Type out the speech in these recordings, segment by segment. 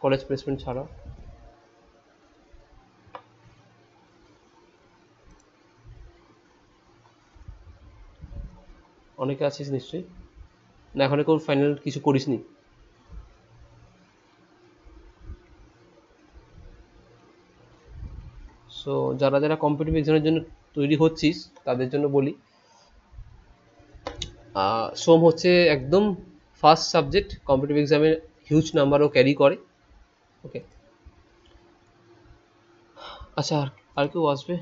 College placement ছাড়া। অনেকে আছিস নিশ্চয়ই, না এখন কেউ ফাইনাল কিছু করিসনি? সো যারা যারা কম্পিটিটিভ এক্সামের জন্য তৈরি হচ্ছিস তাদের জন্য বলি, সোম হচ্ছে একদম ফার্স্ট সাবজেক্ট, কম্পিটিটিভ এক্সামে হিউজ নাম্বারও ক্যারি করে। ওকে, আচ্ছা আর কেউ আসবে?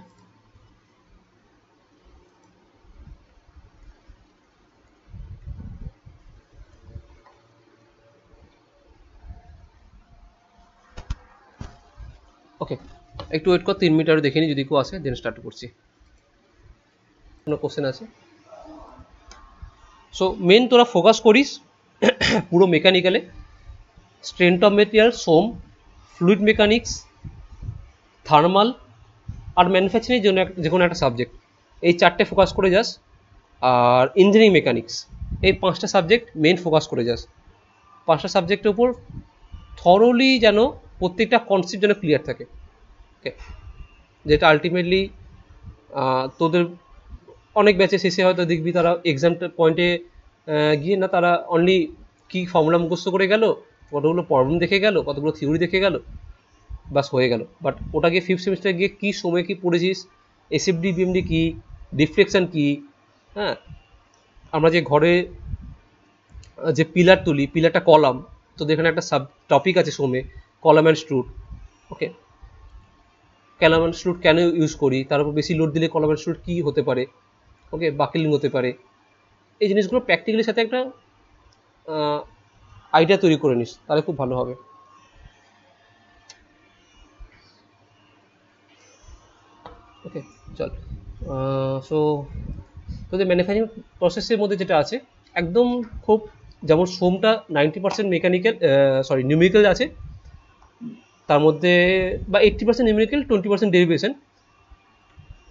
ওকে, একটু ওয়েট কর, 3 মিনিট আরও দেখে নিই, যদি কেউ আসে দেন স্টার্ট করছি। কোনো কোশ্চেন আছে? সো মেন তোরা ফোকাস করিস পুরো মেকানিক্যালে, স্ট্রেংথ অফ মেটেরিয়াল, সোম, ফ্লুইড মেকানিক্স, থার্মাল আর ম্যানুফ্যাকচারিংয়ের জন্য যে কোনো একটা সাবজেক্ট, এই 4টে ফোকাস করে যাস। আর ইঞ্জিনিয়ারিং মেকানিক্স, এই 5টা সাবজেক্ট মেন ফোকাস করে যাস। 5টা সাবজেক্টের উপর থরলি যেন প্রত্যেকটা কনসেপ্ট যেন ক্লিয়ার থাকে। ওকে, যেটা আলটিমেটলি তোদের অনেক ব্যাচে শেষে হয়তো দেখবি তারা এক্সামটা পয়েন্টে গিয়ে না তারা অনলি কি ফর্মুলা মুখস্থ করে গেল, কতগুলো প্রবলেম দেখে গেল, কতগুলো থিওরি দেখে গেল, বাস হয়ে গেল। বাট ওটা গিয়ে 5th সেমিস্টারে গিয়ে কী সময় কী পড়েছিস, এসএফডি বিএমডি কী, ডিফ্লেকশন কী, হ্যাঁ আমরা যে ঘরে যে পিলার তুলি, পিলারটা কলাম, তোদের এখানে একটা সাব টপিক আছে সোমে, column and strut. Okay, column and strut কেন ইউজ করি, তার উপর বেশি লোড দিলে কলাম অ্যান্ড স্ট্রুট কী হতে পারে, ওকে বাকেলিং হতে পারে, এই জিনিসগুলো প্র্যাকটিক্যালির সাথে একটা আইডিয়া তৈরি করে নিস, তাহলে খুব ভালো হবে। ওকে চল, সো তোদের ম্যানুফ্যাকচারিং প্রসেসের মধ্যে যেটা আছে একদম খুব, যেমন সোমটা 90% মেকানিক্যাল, নিউমেরিক্যাল আছে, তার মধ্যে বা 80% নিউমেরিক্যাল, 20% ডেরিভেশন,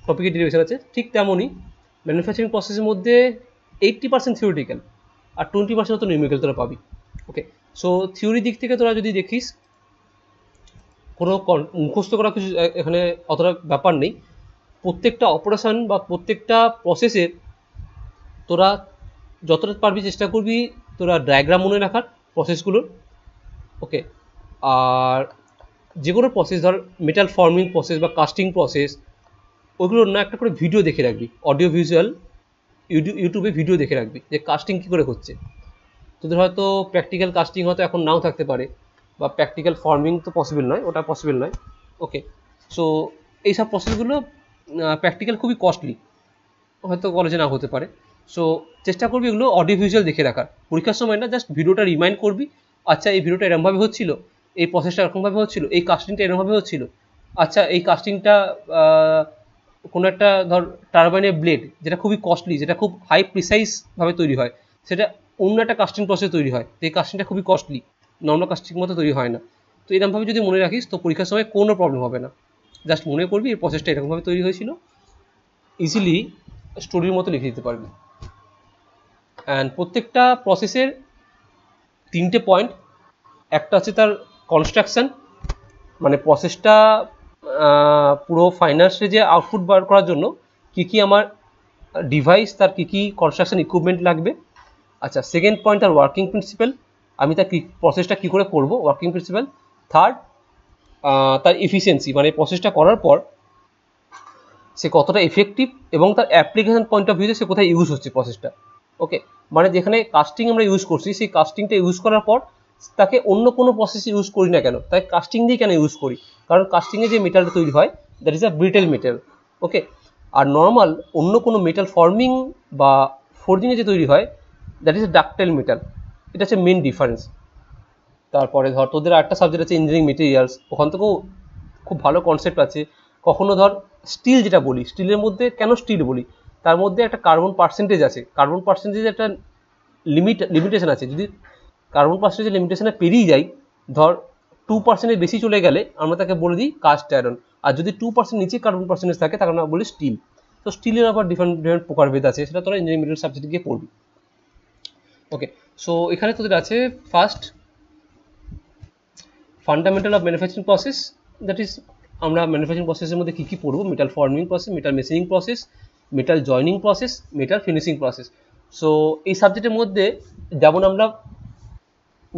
টপিকের ডেরিভেশন আছে, ঠিক তেমনই ম্যানুফ্যাকচারিং প্রসেসের মধ্যে 80% থিওরিটিক্যাল আর 20% তো নিউমেরিক্যাল তোরা পাবি। ওকে, সো থিওরি দিক থেকে তোরা যদি দেখিস কোনো মুখস্থ করা কিছু এখানে অতটা ব্যাপার নেই, প্রত্যেকটা অপারেশন বা প্রত্যেকটা প্রসেসের তোরা যতটা পারবি চেষ্টা করবি তোরা ডায়াগ্রাম মনে রাখার প্রসেসগুলোর। ওকে, আর যে কোনো প্রসেস, ধর মেটাল ফর্মিং প্রসেস বা কাস্টিং প্রসেস, ওইগুলোর না একটা করে ভিডিও দেখে রাখবি, অডিও ভিজুয়াল, ইউটিউবে ভিডিও দেখে রাখবি যে কাস্টিং কী করে হচ্ছে। তোদের হয়তো প্র্যাকটিক্যাল কাস্টিং হয়তো এখন নাও থাকতে পারে, বা প্র্যাকটিক্যাল ফর্মিং তো পসিবল নয়, ওটা পসিবল নয়। ওকে, সো এইসব প্রসেসগুলো প্র্যাকটিক্যাল খুবই কস্টলি, হয়তো কলেজে না হতে পারে। সো চেষ্টা করবি এগুলো অডিও ভিজুয়াল দেখে রাখার, পরীক্ষার সময় না জাস্ট ভিডিওটা রিমাইন্ড করবি, আচ্ছা এই ভিডিওটা এরকমভাবে হচ্ছিল, এই প্রসেসটা এরকমভাবে হচ্ছিল, এই কাস্টিংটা এরকমভাবে হচ্ছিল, আচ্ছা এই কাস্টিংটা কোনো একটা ধর টারবাইনের ব্লেড যেটা খুবই কস্টলি, যেটা খুব হাই প্রিসাইজভাবে তৈরি হয়, সেটা অন্য একটা কাস্টিং প্রসেস তৈরি হয়, এই কাস্টিংটা খুবই কস্টলি, নর্মাল কাস্টিং মতো তৈরি হয় না। তো এরকমভাবে যদি মনে রাখিস তো পরীক্ষার সময় কোনো প্রবলেম হবে না, জাস্ট মনে করবি এই প্রসেসটা এরকমভাবে তৈরি হয়েছিল, ইজিলি স্টোরির মতো লিখে দিতে পারবি। অ্যান্ড প্রত্যেকটা প্রসেসের 3টে পয়েন্ট, একটা হচ্ছে তার কনস্ট্রাকশন, মানে প্রসেসটা পুরো ফাইনাল স্টেজে আউটপুট বার করার জন্য কী কী আমার ডিভাইস, তার কী কী কনস্ট্রাকশন ইকুইপমেন্ট লাগবে। আচ্ছা, সেকেন্ড পয়েন্ট তার ওয়ার্কিং প্রিন্সিপাল, আমি তার প্রসেসটা কী করে করবো, ওয়ার্কিং প্রিন্সিপাল। থার্ড তার এফিসিয়েন্সি, মানে প্রসেসটা করার পর সে কতটা এফেক্টিভ, এবং তার অ্যাপ্লিকেশন পয়েন্ট অফ ভিউতে সে কোথায় ইউজ হচ্ছে প্রসেসটা। ওকে, মানে যেখানে কাস্টিং আমরা ইউজ করছি সেই কাস্টিংটা ইউজ করার পর তাকে অন্য কোনো প্রসেস ইউজ করি না কেন, তাই কাস্টিং দিয়ে কেন ইউজ করি, কারণ কাস্টিংয়ে যে মেটালটা তৈরি হয় that is a brittle metal. Okay, আর নর্মাল অন্য কোনো মেটাল ফর্মিং বা ফোর্জিংয়ে যে তৈরি হয় that is a ductile metal, এটা হচ্ছে মেন ডিফারেন্স। তারপরে ধর তোদের আরেকটা সাবজেক্ট আছে ইঞ্জিনিয়ারিং মেটেরিয়ালস, ওখান থেকেও খুব ভালো কনসেপ্ট আছে। কখনো ধর স্টিল যেটা বলি, স্টিলের মধ্যে কেন স্টিল বলি, তার মধ্যে একটা কার্বন পার্সেন্টেজ আছে, কার্বন পার্সেন্টেজ একটা লিমিটেশন আছে, যদি কার্বন পার্সেন্টেজের লিমিটেশনে পেরিয়ে যাই, ধর 2%-এর বেশি চলে গেলে আমরা তাকে বলে দিই কাস্ট আয়রন, আর যদি 2% নিচে কার্বন পার্সেন্টেজ থাকে তাকে আমরা বলি স্টিল। তো স্টিলের আবার ডিফারেন্ট ডিফারেন্ট প্রকারভেদ আছে, সেটা তোরা ইঞ্জিনিয়ারিং মেটেরিয়াল সাবজেক্টে গিয়ে পড়বি। ওকে, সো এখানে তোদের আছে first fundamental of manufacturing process, that is আমরা ম্যানুফ্যাকচারিং প্রসেসের মধ্যে কী কী পড়বো, metal forming process, metal machining process, metal joining process, metal finishing process. So এই সাবজেক্টের মধ্যে যেমন আমরা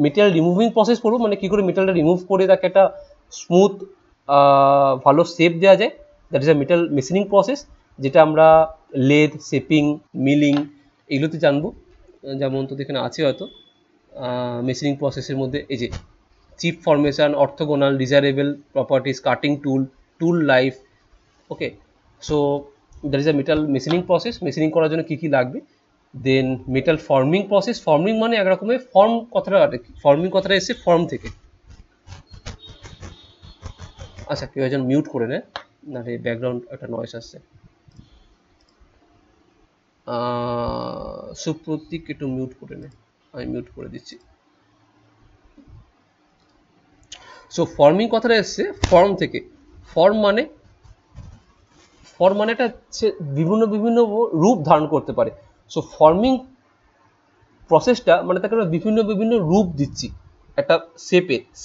মেটাল রিমুভিং প্রসেস পড়বো, মানে কী করে মেটালটা রিমুভ করে তাকে একটা স্মুথ ভালো শেপ দেওয়া যায়, that is a metal machining process, যেটা আমরা লেদ, শেপিং, মিলিং এগুলোতে জানবো। যেমন তো এখানে আছে হয়তো মেশিনিং প্রসেসের মধ্যে এই যে chip formation, orthogonal, desirable properties, cutting tool, tool life. Okay, so that is a metal machining process, machining করার জন্য কী কী লাগবে। Then metal forming process, forming মানে এক রকমের ফর্ম, কথাটা ফর্মিং কথাটা এসছে ফর্ম থেকে। আচ্ছা, কেউ একজন মিউট করে নেয়, নাহলে ব্যাকগ্রাউন্ড একটা নয়েস আসছে। সুপ্রতীক একটু মিউট করে নেয়, আমি মিউট করে দিচ্ছি। সো ফর্মিং কথাটা এসছে ফর্ম থেকে। ফর্ম মানে একটা বিভিন্ন বিভিন্ন রূপ ধারণ করতে পারে। সো ফর্মিং প্রসেসটা মানে তাকে আমরা বিভিন্ন বিভিন্ন রূপ দিচ্ছি, একটা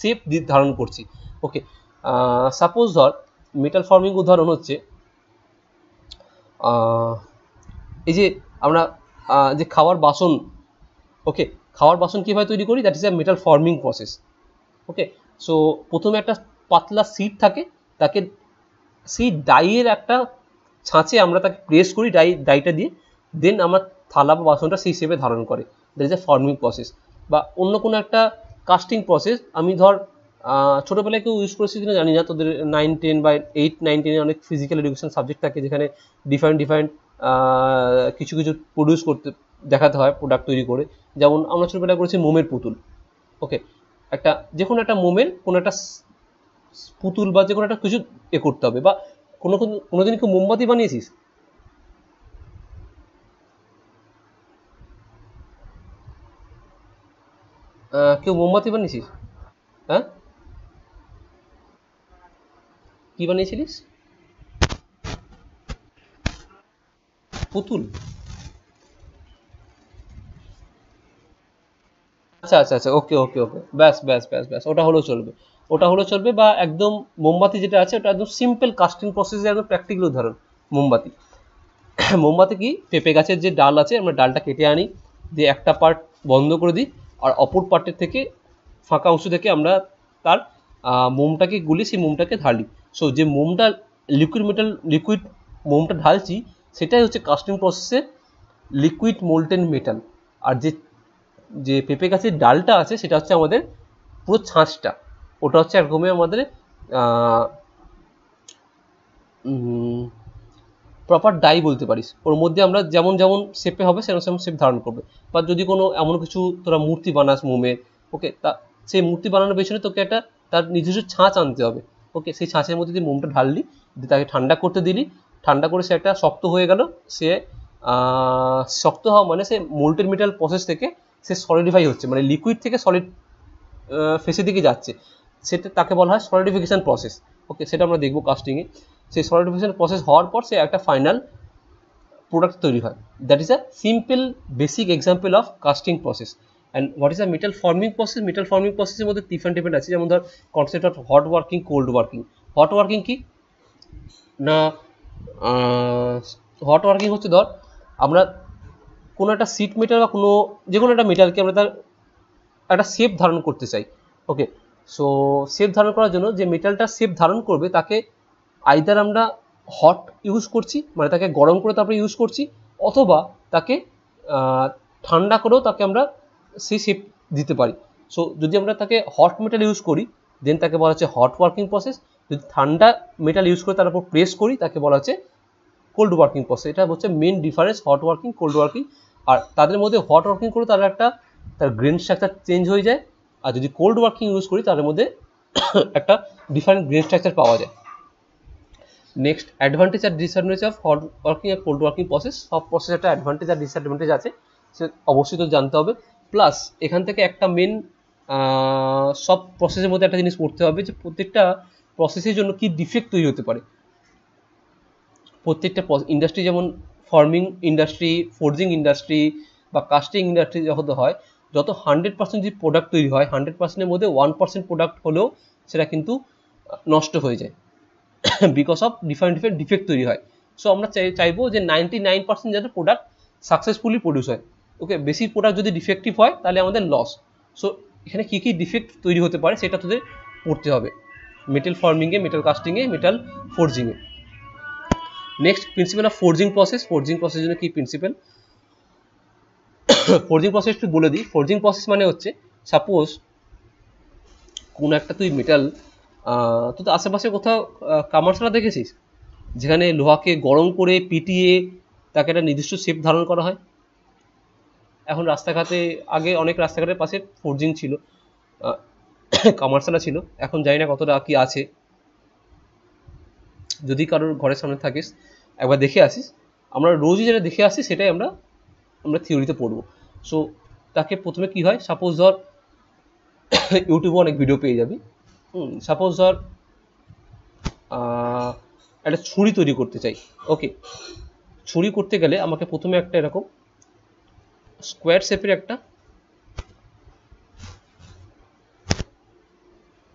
শেপ ধারণ করছি। ওকে, সাপোজ ধর মেটাল ফর্মিং উদাহরণ হচ্ছে এই যে আমরা যে খাওয়ার বাসন, ওকে, খাওয়ার বাসন কীভাবে তৈরি করি, that is a metal forming process. Okay, so প্রথমে একটা পাতলা সিট থাকে, তাকে সেই ডাইয়ের একটা ছাঁচে আমরা তাকে প্রেস করি ডাইটা দিয়ে, দেন আমরা থালা বা বাসনটা সেই শেপে ধারণ করে, that is a forming process. বা অন্য কোনো একটা কাস্টিং প্রসেস, আমি ধর ছোটোবেলায় কেউ ইউজ করেছি কিনা জানি না, তোদের 9, 10 বা 8, 9, 10 অনেক ফিজিক্যাল এডুকেশন সাবজেক্ট থাকে, যেখানে ডিফারেন্ট কিছু প্রডিউস করতে দেখাতে হয়, প্রোডাক্ট তৈরি করে। যেমন আমরা ছোটোবেলায় করেছি মোমের পুতুল। ওকে, একটা যে কোনো একটা মোমের কোনো একটা পুতুল বা যে কোনো একটা কিছু করতে হবে। বা কোনোদিন কেউ মোমবাতি বানিয়েছিস? কেউ মোমবাতি বানিয়েছিস? হ্যাঁ, কি বানিয়েছিলিস? পুতুল? আচ্ছা, ওকে, ব্যাস, ওটা হলো চলবে। বা একদম মোমবাতি যেটা আছে ওটা একদম সিম্পল কাস্টিং প্রসেসের একদম প্র্যাকটিক্যাল উদাহরণ মোমবাতি। মোমবাতি কি, পেঁপে গাছের যে ডাল আছে, আমরা ডালটা কেটে আনি, দিয়ে একটা পার্ট বন্ধ করে দিই, আর অপর পার্টের থেকে ফাঁকা অংশ থেকে আমরা তার মোমটাকে গুলি, সেই মোমটাকে ঢালি। সো যে মোমটা লিকুইড মোমটা ঢালছি, সেটাই হচ্ছে কাস্টিং প্রসেসে লিকুইড মোল্টেন মেটাল। আর যে পেঁপে গাছের ডালটা আছে সেটা হচ্ছে আমাদের পুরো ছাঁচটা, ওটা হচ্ছে একরকমের আমাদের প্রপার ডাই বলতে পারিস। ওর মধ্যে আমরা যেমন যেমন শেপে হবে সেরকম শেপ ধারণ করবে। বা যদি কোনো এমন কিছু তোরা মূর্তি বানাস মোমের, ওকে, তা সেই মূর্তি বানানোর পেছনে তোকে একটা তার নিজস্ব ছাঁচ আনতে হবে। ওকে, সেই ছাঁচের মধ্যে দিয়ে মোমটা ঢাললি, দিয়ে তাকে ঠান্ডা করতে দিলি, ঠান্ডা করে সে একটা শক্ত হয়ে গেল। সে শক্ত হওয়া মানে সে মোল্টেড মেটাল প্রসেস থেকে সে সলিডিফাই হচ্ছে, মানে লিকুইড থেকে সলিড ফেসের দিকে যাচ্ছে, সেটা তাকে বলা হয় সলিডিফিকেশন প্রসেস। ওকে, সেটা আমরা দেখবো কাস্টিংয়ে। সেই সলিডিফিকেশন প্রসেস হওয়ার পর সে একটা ফাইনাল প্রোডাক্ট তৈরি হয়। That is a simple basic example of casting process. And what is a metal forming process? Metal forming প্রসেসের মধ্যে ডিফারেন্ট আছে, যেমন ধর concept of hot working, cold working. Hot working কি না, হট ওয়ার্কিং হচ্ছে ধর আমরা কোনো একটা সিট মেটাল বা যে কোনো একটা মেটালকে আমরা তার একটা শেপ ধারণ করতে চাই। ওকে, সো শেপ ধারণ করার জন্য যে মেটালটা শেপ ধারণ করবে তাকে আইদার আমরা হট ইউজ করছি, মানে তাকে গরম করে তারপরে ইউজ করছি, অথবা তাকে ঠান্ডা করেও তাকে আমরা সেই শেপ দিতে পারি। সো যদি আমরা তাকে হট মেটাল ইউজ করি, দেন তাকে বলা হচ্ছে হট ওয়ার্কিং প্রসেস। যদি ঠান্ডা মেটাল ইউজ করে তার উপর প্রেস করি, তাকে বলা হচ্ছে কোল্ড ওয়ার্কিং প্রসেস। এটা হচ্ছে main difference, hot working, cold working. আর তাদের মধ্যে হট ওয়ার্কিং করে তার গ্রেন স্ট্রাকচার চেঞ্জ হয়ে যায়, আর যদি কোল্ড ওয়ার্কিং ইউজ করি তাদের মধ্যে একটা ডিফারেন্ট গ্রেন স্ট্রাকচার পাওয়া যায়। নেক্সট, অ্যাডভান্টেজ আর ডিসঅ্যাডভান্টেজ অফ হট ওয়ার্কিং আর কোল্ড ওয়ার্কিং প্রসেস। সব প্রসেস একটা অ্যাডভান্টেজ আর ডিসঅ্যাডভান্টেজ আছে, সে অবশ্যই তো জানতে হবে। প্লাস এখান থেকে একটা মেন সব প্রসেসের মধ্যে একটা জিনিস পড়তে হবে, যে প্রত্যেকটা প্রসেসের জন্য কি ডিফেক্ট তৈরি হতে পারে। প্রত্যেকটা ইন্ডাস্ট্রি, যেমন ফর্মিং ইন্ডাস্ট্রি, ফোর্জিং ইন্ডাস্ট্রি বা কাস্টিং ইন্ডাস্ট্রি যখন হয়, যত 100% যে প্রোডাক্ট তৈরি হয় 100%-এর মধ্যে 1% প্রোডাক্ট হলেও সেটা কিন্তু নষ্ট হয়ে যায় বিকজ অফ ডিফারেন্ট ডিফেক্ট তৈরি হয়। সো আমরা চাইবো যে 99% যাতে প্রোডাক্ট সাকসেসফুলি প্রডিউস হয়। ওকে, বেশি প্রোডাক্ট যদি ডিফেক্টিভ হয় তাহলে আমাদের লস। সো এখানে কী কী ডিফেক্ট তৈরি হতে পারে সেটা তোদের পড়তে হবে, মেটাল ফর্মিংয়ে, মেটাল কাস্টিংয়ে, মেটাল ফোর্জিংয়ে। Next, principle of forging process. Forging process জন্য কি প্রিন্সিপাল? ফোর্জিং প্রসেস একটু বলে দিই। ফোর্জিং প্রসেস মানে হচ্ছে, সাপোজ কোন একটা তুই মেটাল, তুই তো আশেপাশে কোথাও কামারশালা দেখেছিস যেখানে লোহাকে গরম করে পিটিয়ে তাকে একটা নির্দিষ্ট শেপ ধারণ করা হয়। এখন রাস্তাঘাটে, আগে অনেক রাস্তাঘাটের পাশে ফোর্জিং ছিল, কামারশালা ছিল, এখন জানি না কতটা কি আছে। যদি কারোর ঘরের সামনে থাকিস একবার দেখে আসিস। আমরা রোজই যেটা দেখে আসি সেটাই আমরা থিওরিতে পড়বো। সো তাকে প্রথমে কি হয়, সাপোজ ধর ইউটিউবে অনেক ভিডিও পেয়ে যাবি। সাপোজ ধর একটা ছুরি তৈরি করতে চাই। ওকে, ছুরি করতে গেলে আমাকে প্রথমে একটা এরকম স্কোয়ার শেপের একটা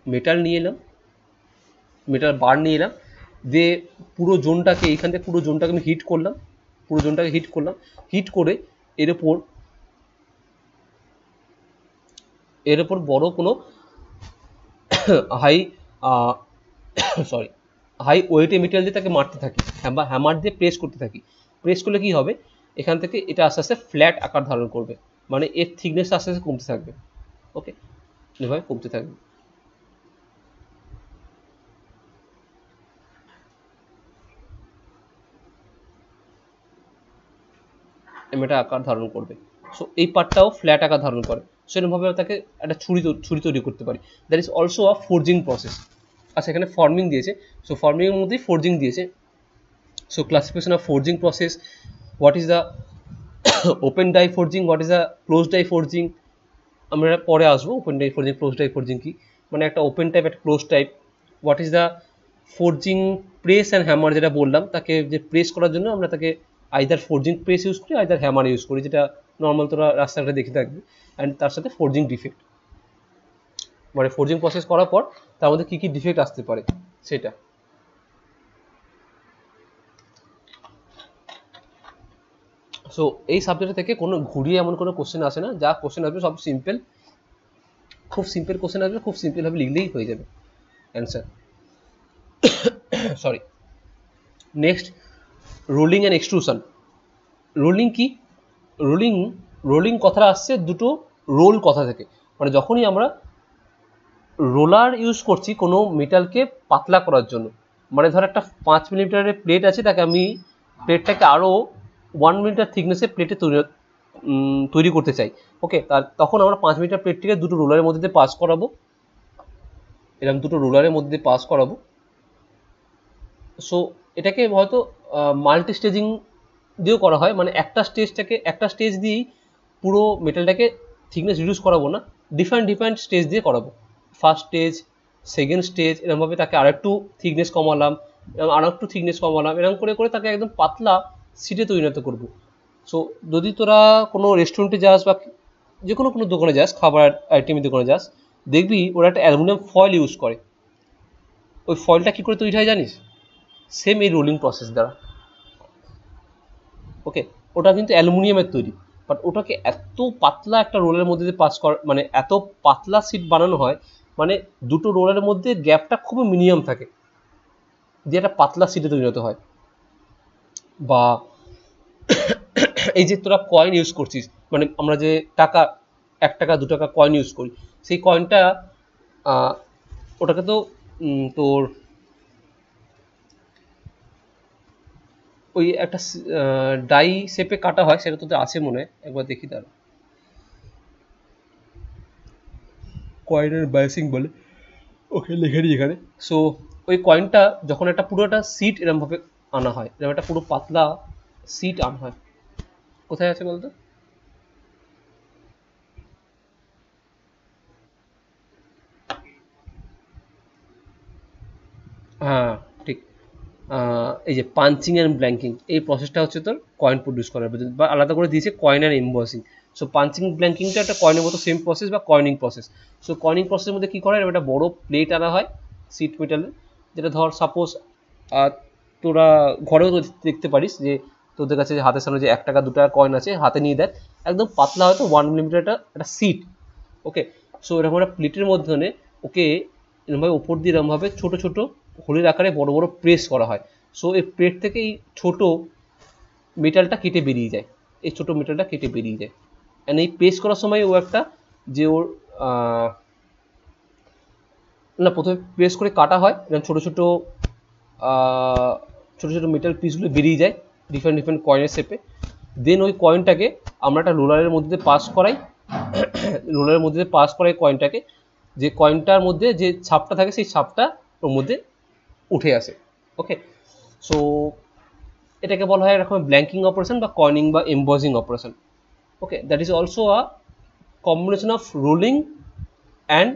মেটাল নিয়ে এলাম, মেটাল বার নিয়ে এলাম, দিয়ে পুরো জোনটাকে, এইখান থেকে পুরো জোনটাকে আমি হিট করলাম, হিট করে এর ওপর বড় কোনো হাই ওয়েটে মেটেরিয়াল দিয়ে তাকে মারতে থাকি, বা হ্যামার দিয়ে প্রেস করতে থাকি। প্রেস করলে কি হবে, এখান থেকে এটা আস্তে আস্তে ফ্ল্যাট আকার ধারণ করবে, মানে এর থিকনেস আস্তে আস্তে কমতে থাকবে। ওকে, এভাবে কমতে থাকবে। এটা আকার ধারণ করবে। সো এই পার্টটাও ফ্ল্যাট আকার ধারণ করে। সেরকমভাবে তাকে একটা ছুরি তৈরি করতে পারি। That is also a forging process. আচ্ছা, এখানে ফর্মিং দিয়েছে, সো ফর্মিংয়ের মধ্যেই ফোর্জিং দিয়েছে। So classification of forging process, what is the open die forging, what is the close die forging, আমরা পরে আসবো। Open die forging, close die forging কি, মানে একটা ওপেন টাইপ, একটা close type. What is the forging press and hammer, যেটা বললাম, তাকে যে প্রেস করার জন্য আমরা তাকে আইদার ফোর্জিং প্রেস ইউজ করি, আইদার হ্যামার ইউজ করি, যেটা নর্মাল তোরা রাস্তাঘাটে দেখে থাকবে। অ্যান্ড তার সাথে ফোর্জিং ডিফেক্ট, মানে ফোর্জিং প্রসেস করার পর তার মধ্যে কী কী ডিফেক্ট আসতে পারে সেটা। সো এই সাবজেক্ট থেকে কোনো ঘুরিয়ে এমন কোনো কোশ্চেন আসে না, যা কোশ্চেন আসবে সব সিম্পল, খুব সিম্পল কোশ্চেন আসবে, খুব সিম্পলভাবে লিখলেই হয়ে যাবে answer. Sorry. Next, rolling and extrusion. Rolling কি? রোলিং কথাটা আসছে দুটো রোল কথা থেকে, মানে যখনই আমরা রোলার ইউজ করছি কোনো মেটালকে পাতলা করার জন্য, মানে ধর একটা 5 মিলিমিটারের প্লেট আছে, তাকে আমি প্লেটটাকে আরও 1 মিলিমিটার থিকনেসে প্লেটে তৈরি করতে চাই। ওকে, তখন আমরা 5 মিলিমিটার প্লেটটিকে দুটো রোলারের মধ্যে দিয়ে পাস করাবো, এরকম দুটো রোলারের মধ্যে দিয়ে পাস করাবো। সো এটাকে হয়তো মাল্টি স্টেজিং দিয়েও করা হয়, মানে একটা স্টেজ দিয়েই পুরো মেটালটাকে থিকনেস রিডিউস করাবো না, ডিফারেন্ট স্টেজ দিয়ে করাবো। ফার্স্ট স্টেজ, সেকেন্ড স্টেজ, এরকমভাবে তাকে আরেকটু থিকনেস কমালাম, এরকম করে তাকে একদম পাতলা সিটে পরিণত করবো। সো যদি তোরা কোনো রেস্টুরেন্টে যাস বা যে কোনো দোকানে যাস, খাবার আইটেমের দোকানে যাস, দেখবি ওরা একটা অ্যালুমিনিয়াম ফয়েল ইউজ করে। ওই ফয়েলটা কী করে তৈরি হয় জানিস? সেম এই রোলিং প্রসেস দ্বারা। ওকে, ওটা কিন্তু অ্যালুমিনিয়ামের তৈরি, বাট ওটাকে এত পাতলা একটা রোলের মধ্যে দিয়ে পাস করা, মানে এত পাতলা সিট বানানো হয়, মানে দুটো রোলের মধ্যে গ্যাপটা খুবই মিনিমাম থাকে, দিয়ে একটা পাতলা সিটে পরিণত হয়। বা এই যে তোরা কয়েন ইউজ করছিস, মানে আমরা যে টাকা, 1 টাকা 2 টাকা কয়েন ইউজ করি, সেই কয়েনটা ওটাকে তো তোর ওই একটা ডাই শেপে কাটা হয়, সেটা তোদের আছে মনে হয়, একবার দেখি। তার কয়েনের বায়াসিং বলে, ওকে লিখে নিই এখানে। সো ওই কয়েনটা যখন একটা পুরো একটা সিট এরমভাবে আনা হয়, এরকম একটা পুরো পাতলা সিট আনা হয়, কোথায় আছে বলতো? হ্যাঁ ঠিক, এই যে পাঞ্চিং অ্যান্ড ব্ল্যাঙ্কিং, এই প্রসেসটা হচ্ছে তোর কয়েন প্রডিউস করার, বা আলাদা করে দিয়েছে coin and embossing. So punching ব্ল্যাঙ্কিংটা একটা কয়েনের মতো সেম প্রসেস বা কয়েনিং প্রসেস। সো কয়েনিং প্রসেসের মধ্যে কী করা হয়, একটা বড় প্লেট আনা হয় সিট মেটালের, যেটা ধর সাপোজ তোরা ঘরেও তো দেখতে পারিস যে তোদের কাছে যে হাতের সামনে যে 1 টাকা 2 টাকা কয়েন আছে হাতে নিয়ে দেখ, একদম পাতলা হয়তো 1 মিলিমিটার একটা সিট। ওকে, সো এরকম একটা প্লেটের মধ্যে ওকে এরকমভাবে ওপর দিয়ে এরকমভাবে ছোটো ছোটো হোলের আকারে বড় বড় প্রেস করা হয়। সো এই প্লেট থেকে এই ছোটো মেটালটা কেটে বেরিয়ে যায়, এই ছোটো মেটালটা কেটে বেরিয়ে যায়। অ্যান্ড এই প্রেস করার সময় ও একটা যে ওর না প্রথমে প্রেস করে কাটা হয়, ছোটো ছোটো ছোটো ছোটো মেটাল পিসগুলো বেরিয়ে যায় ডিফারেন্ট ডিফারেন্ট কয়েনের শেপে। দেন ওই কয়েনটাকে আমরা একটা রোলারের মধ্যে পাস করাই, রোলারের মধ্যে পাস করাই কয়েনটাকে, যে কয়েনটার মধ্যে যে ছাপটা থাকে সেই ছাপটা ওর মধ্যে উঠে আসে। ওকে, সো এটাকে বলা হয় এরকম ব্ল্যাঙ্কিং অপারেশন বা কয়েনিং বা embossing operation. Okay, that is also a combination of rolling and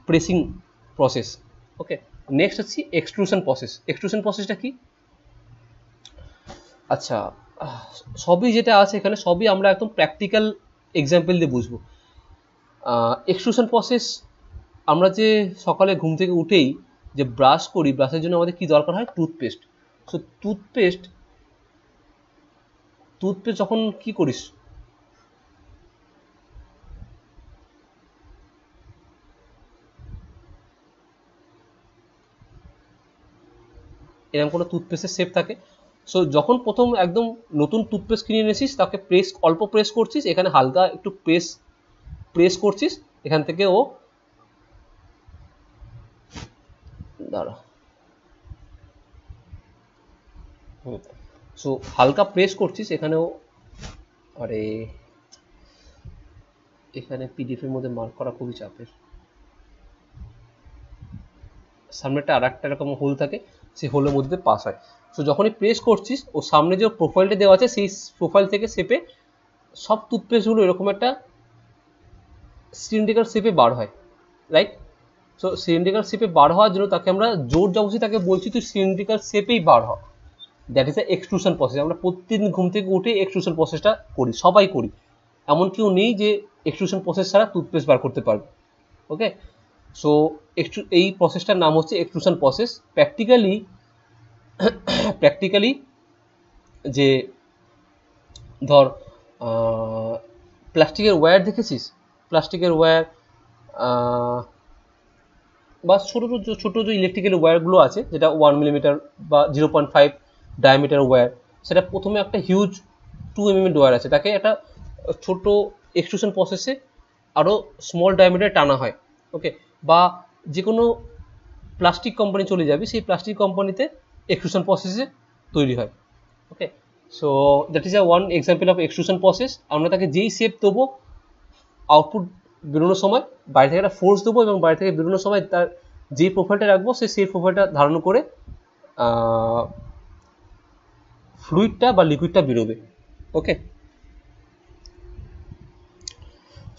pressing process. Okay, next হচ্ছে এক্সট্রুশন প্রসেস। এক্সট্রুশন প্রসেসটা কি? আচ্ছা, সবই যেটা আছে এখানে সবই আমরা একদম প্র্যাকটিক্যাল এক্সাম্পল দিয়ে বুঝবো। এক্সট্রুশন প্রসেস, আমরা যে সকালে ঘুম থেকে উঠেই যে ব্রাশ করি, ব্রাশের জন্য আমাদের কি দরকার হয়? টুথপেস্ট। সো টুথপেস্ট যখন কি করিস, এরকম কোনো টুথপেস্টের শেপ থাকে। সো যখন প্রথম একদম নতুন টুথপেস্ট কিনে এনেছিস তাকে অল্প প্রেস করছিস, এখানে হালকা একটু প্রেস করছিস, এখান থেকে ও দাঁড়া, সো হালকা প্রেস করছিস এখানেও। আরে এখানে পিডিএফ এর মধ্যে মার্ক করা খুবই চাপের। সামনেটা আর একটা এরকম হোল থাকে, সেই হোলের মধ্যে পাস হয়। সো যখনই প্রেস করছিস ও সামনে যে প্রোফাইলটা দেওয়া আছে সেই প্রোফাইল থেকে শেপে সব টুথপেস্টগুলো এরকম একটা সিলিন্ড্রিক্যাল শেপে বার হয়, রাইট? সো সিলিন্ড্রিক্যাল শেপে বার হওয়ার জন্য তাকে আমরা জোর জবরদস্তি তাকে বলছি তুই সিলিন্ড্রিক্যাল শেপেই বার হ। That is the extrusion process. আমরা প্রতিদিন ঘুম থেকে উঠে এক্সট্রুশন প্রসেসটা করি, সবাই করি, এমন কেউ নেই যে এক্সট্রুশন প্রসেস ছাড়া টুথপেস্ট বার করতে পারবে। ওকে, সো এই প্রসেসটার নাম হচ্ছে এক্সট্রুশন প্রসেস। প্র্যাকটিক্যালি যে ধর প্লাস্টিকের ওয়্যার দেখেছিস, প্লাস্টিকের ওয়্যার বা ছোটো যে ইলেকট্রিক্যাল ওয়্যারগুলো আছে যেটা 1 মিলিমিটার বা 0.5 ডায়ামিটার ওয়্যার, সেটা প্রথমে একটা হিউজ 2 mm ওয়্যার আছে, তাকে একটা ছোট এক্সট্রুশন প্রসেসে আরও স্মল ডায়ামিটার টানা হয়। ওকে, বা যে কোনো প্লাস্টিক কোম্পানি চলে যাবে, সেই প্লাস্টিক কোম্পানিতে এক্সট্রুশন প্রসেসে তৈরি হয়। Okay, so that is one example of extrusion process. আমরা তাকে যেই শেপ দেবো, আউটপুট বেরোনোর সময় বাইরে থেকে একটা ফোর্স দেবো এবং বাইরে থেকে বেরোনোর সময় তার যে প্রোফাইলটা রাখবো সেই প্রোফাইলটা ধারণ করে ফ্লুইডটা বা লিকুইডটা বেরোবে। Okay,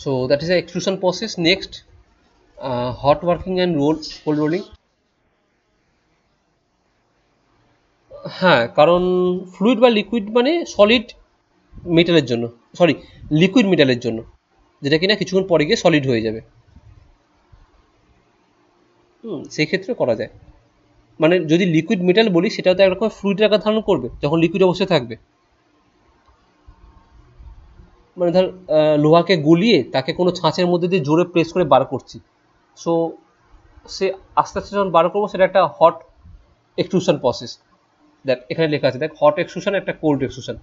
so that is a extrusion process. Next, hot working and cold rolling. হ্যাঁ, কারণ ফ্লুইড বা লিকুইড মানে সলিড মেটালের জন্য, সরি লিকুইড মেটালের জন্য, যেটা কিনা কিছুক্ষণ পরে গিয়ে সলিড হয়ে যাবে। সেই ক্ষেত্রে করা যায়। মানে যদি লিকুইড মেটাল বলি সেটাও তো একরকম ফ্লুইডের আকার ধারণ করবে যখন লিকুইড অবস্থায় থাকবে। মানে ধর লোহাকে গলিয়ে তাকে কোনো ছাঁচের মধ্যে দিয়ে জোরে প্রেস করে বার করছি, সো সে আস্তে আস্তে যখন বার করবো সেটা একটা হট এক্সট্রুশন প্রসেস। দেখ এখানে লেখা আছে, দেখ হট এক্সট্রুশন একটা কোল্ড এক্সট্রুশন।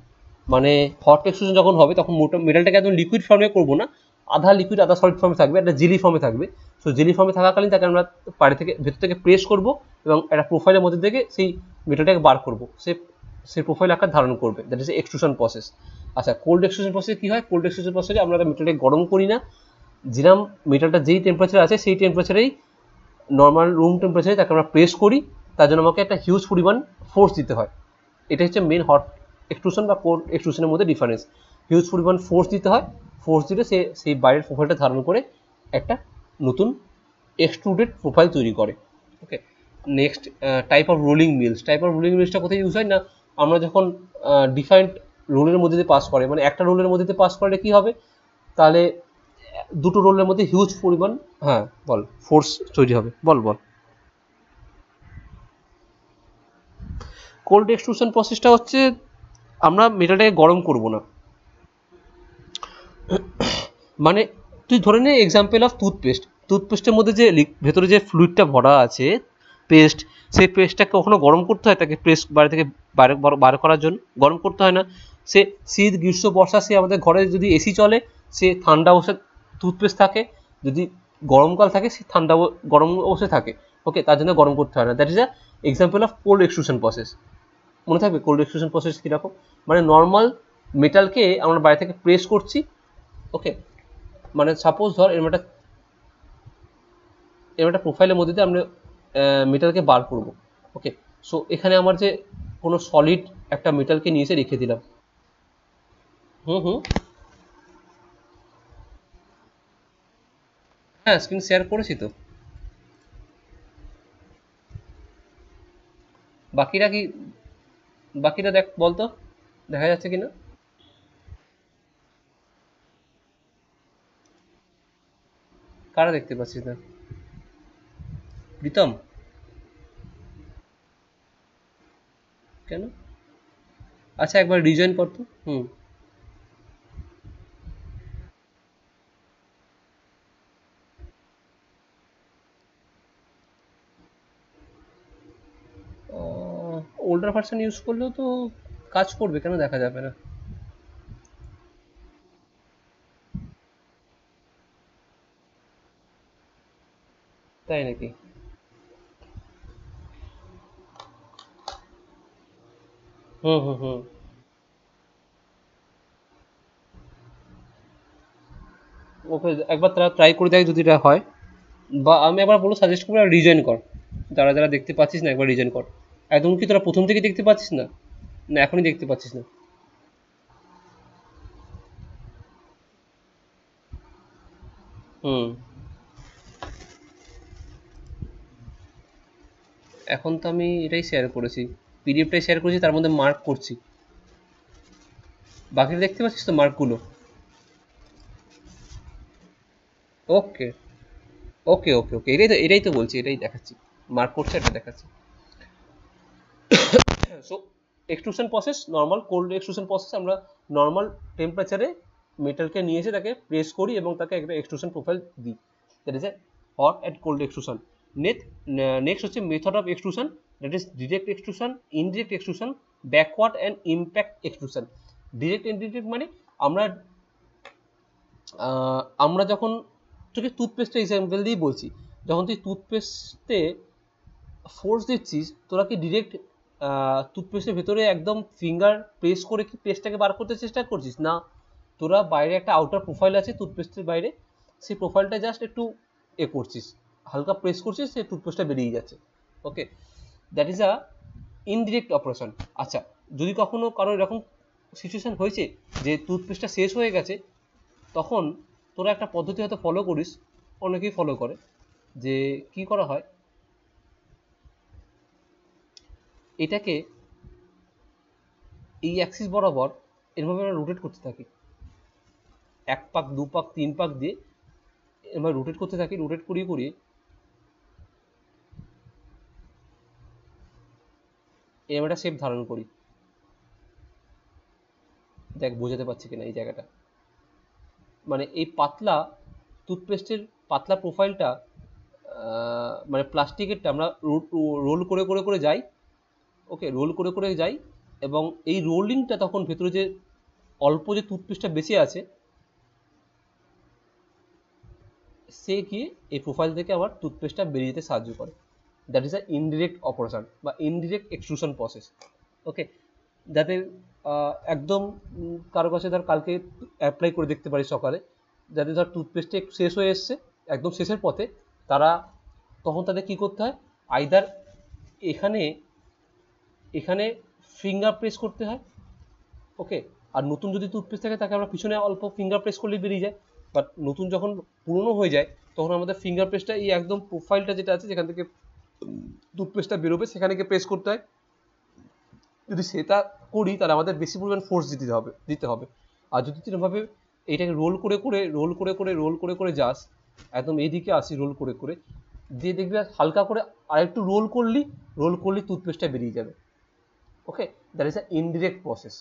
মানে হট এক্সট্রুশন যখন হবে তখন মেটালটাকে একদম লিকুইড ফর্মে করবো না, আধা লিকুইড আধা সলিড ফর্মে থাকবে, একটা জেলি ফর্মে থাকবে। সো জেলি ফর্মে থাকাকালীন তাকে আমরা বাইরে থেকে ভেতর থেকে প্রেস করবো এবং একটা প্রোফাইলের মধ্যে থেকে সেই মেটালটাকে বার করবো, সেই প্রোফাইল আকার ধারণ করবে। That is extrusion process. আচ্ছা, কোল্ড এক্সট্রুশন প্রসেস কী হয়? কোল্ড এক্সট্রুশন প্রসেসে আমরা মেটালটাকে গরম করি না, যেরকম মেটালটা যেই টেম্পারেচারে আছে সেই টেম্পারেচারেই নর্মাল রুম টেম্পারেচারে তাকে আমরা প্রেস করি, তার জন্য আমাকে একটা হিউজ পরিমাণ ফোর্স দিতে হয়। এটা হচ্ছে মেন হট এক্সট্রুশন বা কোল্ড এক্সট্রুশনের মধ্যে ডিফারেন্স। হিউজ পরিমাণ ফোর্স দিতে হয়, ফোর্স দিলে সেই বাইরের প্রোফাইলটা ধারণ করে একটা নতুন এক্সট্রুডেড প্রোফাইল তৈরি করে। Okay, next type of rolling mills. Type of rolling মিলসটা কোথায় ইউজ হয় না, আমরা যখন ডিফাইন্ড রোলের মধ্যে দিয়ে পাস করে, মানে একটা রোলের মধ্যে দিয়ে পাস করলে কি হবে, তাহলে দুটো রোলের মধ্যে হিউজ পরিমাণ, হ্যাঁ বল, ফোর্স তৈরি হবে, বল বল। কোল্ড এক্সট্রুশন প্রসেসটা হচ্ছে আমরা মেটালটাকে গরম করব না, মানে তুই ধরে নে এক্সাম্পল অফ টুথপেস্ট, টুথপেস্টের মধ্যে যে ভেতরে যে ফ্লুইডটা ভরা আছে পেস্ট, সেই পেস্টটাকে কখনো গরম করতে হয় তাকে প্রেস বাইরে থেকে বার করার জন্য? গরম করতে হয় না। সে শীত গ্রীষ্ম বর্ষা, সে আমাদের ঘরে যদি এসি চলে সে ঠান্ডা অবস্থায় টুথপেস্ট থাকে, যদি গরমকাল থাকে সে ঠান্ডা গরম অবস্থায় থাকে, ওকে, তার জন্য গরম করতে হয় না। That is a example of cold extrusion process. মনে থাকবে কোল্ড এক্সট্রুশন প্রসেস কীরকম, মানে নর্মাল মেটালকে আমরা বাইরে থেকে প্রেস করছি, ওকে, মানে সাপোজ ধর এরকম একটা প্রোফাইলের মধ্যে দিয়ে আমরা মেটালকে বার করব, ওকে। সো এখানে আমার যে কোনো সলিড একটা মেটালকে নিয়ে এসে রেখে দিলাম। হুম হুম, হ্যাঁ স্ক্রিন শেয়ার করেছি তো। বাকিরা কি, বাকিটা দেখ বলতো, দেখা যাচ্ছে কিনা? কারা দেখতে পাচ্ছিস না? প্রীতম? কেন? আচ্ছা একবার রিজয়েন কর তো। হুম। ওল্ডার ভার্সন ইউজ করলেও তো কাজ করবে, কেন দেখা যাবে না? তাই নাকি? হুম হুম হুম। ওকে একবার তারা ট্রাই করে দেখ যদি এটা হয়, বা আমি একবার বলো সাজেস্ট করবো রিজয়েন কর, যারা যারা দেখতে পাচ্ছিস না একবার রিজয়েন কর। একদম কি তোরা প্রথম থেকে দেখতে পাচ্ছিস না, না এখনই দেখতে পাচ্ছিস না? হুম। এখন তো আমি এটাই শেয়ার করেছি, পিডিএফটাই শেয়ার করেছি, তার মধ্যে মার্ক করছি। বাকিটা দেখতে পাচ্ছিস তো মার্কগুলো? ওকে ওকে ওকে ওকে, এটাই তো বলছি, এটাই দেখাচ্ছি, মার্ক করছে এটা দেখাচ্ছি। So extrusion process, normal cold extrusion process, আমরা নর্মাল টেম্পারেচারে মেটালকে নিয়ে এসে তাকে প্রেস করি এবং তাকে একটা এক্সট্রুশন প্রোফাইল দিই, that is a hot and cold extrusion. Next হচ্ছে method of extrusion, that is direct extrusion, indirect extrusion, backward and impact extrusion. Direct indirect মানে আমরা আমরা যখন, তোকে টুথপেস্টের এক্সাম্পল দিয়েই বলছি, যখন তুই টুথপেস্টে ফোর্স দিচ্ছিস, তোরা কি ডিরেক্ট টুথপেস্টের ভেতরে একদম ফিঙ্গার প্রেস করে কি পেস্টটাকে বার করতে চেষ্টা করছিস? না, তোরা বাইরে একটা আউটার প্রোফাইল আছে টুথপেস্টের বাইরে, সেই প্রোফাইলটা জাস্ট একটু করছিস, হালকা প্রেস করছিস, সেই টুথপেস্টটা বেরিয়ে যাচ্ছে, okay, that is a indirect operation. আচ্ছা, যদি কখনো কারো এরকম সিচুয়েশন হয়েছে যে টুথপেস্টটা শেষ হয়ে গেছে, তখন তোরা একটা পদ্ধতি হয়তো ফলো করিস, অনেকেই ফলো করে, যে কি করা হয়, এটাকে এই অ্যাক্সিস বরাবর এরভাবে আমরা রোটেট করতে থাকি, এক পাক দু পাক তিন পাক দিয়ে এবার রোটেট করতে থাকি, রোটেট করিয়ে করিয়ে এরকম একটা শেপ ধারণ করি। দেখ বোঝাতে পারছি কিনা এই জায়গাটা, মানে এই পাতলা টুথপেস্টের পাতলা প্রোফাইলটা, মানে প্লাস্টিকেরটা আমরা রোল করে করে করে যাই, ওকে, রোল করে করে যাই, এবং এই রোলিংটা তখন ভেতরে যে অল্প যে টুথপেস্টটা বেঁচে আছে, সে গিয়ে এই প্রোফাইল থেকে আবার টুথপেস্টটা বেরিয়ে যেতে সাহায্য করে। That is a indirect operation বা ইনডিরেক্ট এক্সট্রুশন প্রসেস, ওকে। যাতে একদম কারো কাছে ধর কালকে অ্যাপ্লাই করে দেখতে পারি সকালে, যাতে ধর টুথপেস্টে শেষ হয়ে এসছে, একদম শেষের পথে, তারা তখন তাদের কী করতে হয়, আইদার এখানে এখানে ফিঙ্গার প্রেস করতে হয়, ওকে, আর নতুন যদি টুথপেস্ট থাকে তাকে আমরা পিছনে অল্প ফিঙ্গার প্রেস করলেই বেরিয়ে যায়, বাট নতুন যখন পুরনো হয়ে যায় তখন আমাদের ফিঙ্গার প্রেসটা এই একদম প্রোফাইলটা যেটা আছে যেখান থেকে টুথপেস্টটা বেরোবে সেখানে গিয়ে প্রেস করতে হয়, যদি সেটা করি তাহলে আমাদের বেশি পরিমাণ ফোর্স দিতে হবে। আর যদি এরকমভাবে এইটাকে রোল করে করে যাস, একদম এইদিকে আসি রোল করে দিয়ে দেখবি হালকা করে আরেকটু রোল করলি টুথপেস্টটা বেরিয়ে যাবে। Okay, that is a indirect process.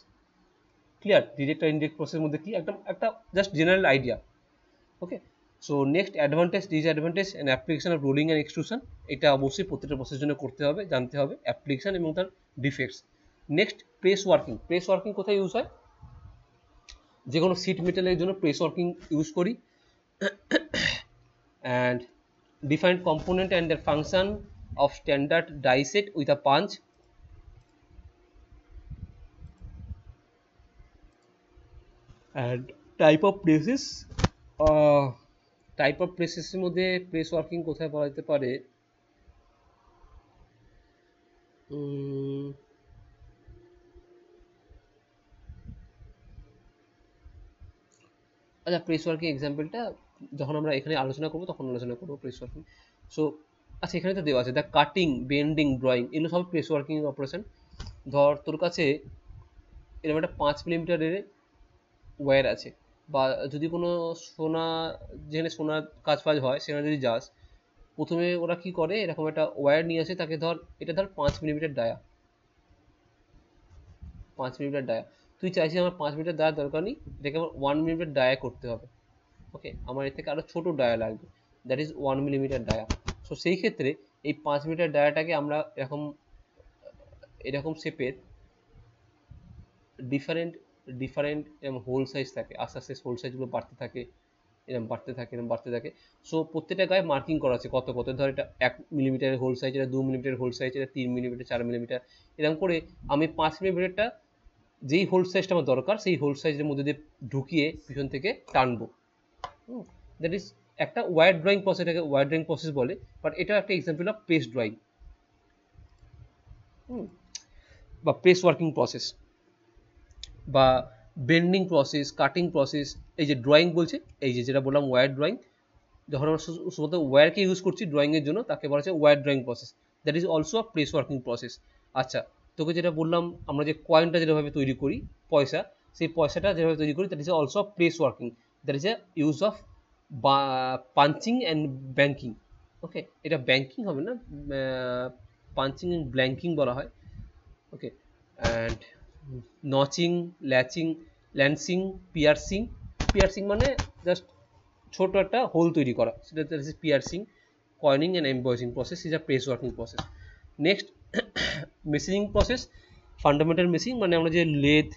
Clear? Direct আর ইনডিরেক্ট প্রসেসের মধ্যে কি একটা just general idea. Okay, so next advantage disadvantage and application of rolling and extrusion, এটা অবশ্যই প্রত্যেকটা প্রসেসের জন্য করতে হবে, জানতে হবে অ্যাপ্লিকেশন এবং তার ডিফেক্টস। নেক্সট প্রেস ওয়ার্কিং কোথায় ইউজ হয়? যে কোনো সিট মেটালের জন্য প্রেস ওয়ার্কিং ইউজ করি। And defined component and their function of standard die set with a punch. And type of প্রেসেসের মধ্যে প্রেস ওয়ার্কিং কোথায় বলা যেতে পারে? আচ্ছা, প্রেস ওয়ার্কিং এক্সাম্পলটা যখন আমরা এখানে আলোচনা করবো তখন আলোচনা করবো প্রেস ওয়ার্কিং। সো আচ্ছা, এখানে তো দেওয়া আছে দ্য কাটিং, বেন্ডিং, ড্রয়িং, এগুলো সব প্রেস ওয়ার্কিং অপারেশন। ধর তোর কাছে এরকম একটা 5 মিলিমিটারের ওয়্যার আছে, বা যদি কোনো যেখানে সোনার কাজ ফাজ হয় সেখানে যদি যাস, প্রথমে ওরা কি করে, এরকম একটা ওয়্যার নিয়ে আসে, তাকে এটা ধর 5 মিলিমিটার ডায়া, 5 মিলিমিটার ডায়া। তুই চাইছিস আমার 5 মিটার ডায়া দরকার নেই, এটাকে আমার 1 মিলিমিটার ডায়া করতে হবে। ওকে, আমার এর থেকে আরও ছোটো ডায়া লাগবে, that is 1 millimetre dia. So সেই ক্ষেত্রে এই 5 মিটার ডায়াটাকে আমরা এরকম শেপের ডিফারেন্ট এরকম হোল সাইজ থাকে, আস্তে আস্তে হোল সাইজগুলো বাড়তে থাকে। সো প্রত্যেকটা গায়ে মার্কিং করা আছে কত ধর এটা 1 মিলিমিটারের হোল সাইজ, এটা 2 মিলিমিটার হোল সাইজ, এটা 3 মিলিমিটার, 4 মিলিমিটার, এরকম করে আমি 5 মিলিমিটারটা যেই হোল সাইজটা আমার দরকার সেই হোল সাইজের মধ্যে দিয়ে ঢুকিয়ে পিছন থেকে টানবো। দ্যাট ইজ একটা ওয়্যার ড্রয়িং প্রসেস, এটাকে ওয়্যার ড্রয়িং প্রসেস বলে, বাট এটা একটা এক্সাম্পল অফ প্রেস ড্রয়িং বা প্রেস ওয়ার্কিং প্রসেস বা বেন্ডিং প্রসেস, কাটিং প্রসেস। এই যে ড্রয়িং বলছে, এই যেটা বললাম ওয়্যার ড্রয়িং, যখন আমরা শুধুমাত্র ওয়্যারকে ইউজ করছি ড্রয়িংয়ের জন্য তাকে বলা হচ্ছে wire drawing process, that is also a press working process. আচ্ছা, তোকে যেটা বললাম আমরা যে কয়েনটা যেভাবে তৈরি করি, পয়সা, সেই পয়সাটা যেভাবে তৈরি করি that is also press working, that is a use of punching and banking. Okay, এটা ব্যাঙ্কিং হবে না, পাঞ্চিং অ্যান্ড ব্ল্যাঙ্কিং বলা হয়। Okay, and notching, lancing, piercing মানে জাস্ট ছোট একটা হোল তৈরি করা, সেটা piercing. Coining and embossing process is a press working process. Next machining process, fundamental machine, মানে আমরা যে লেথ,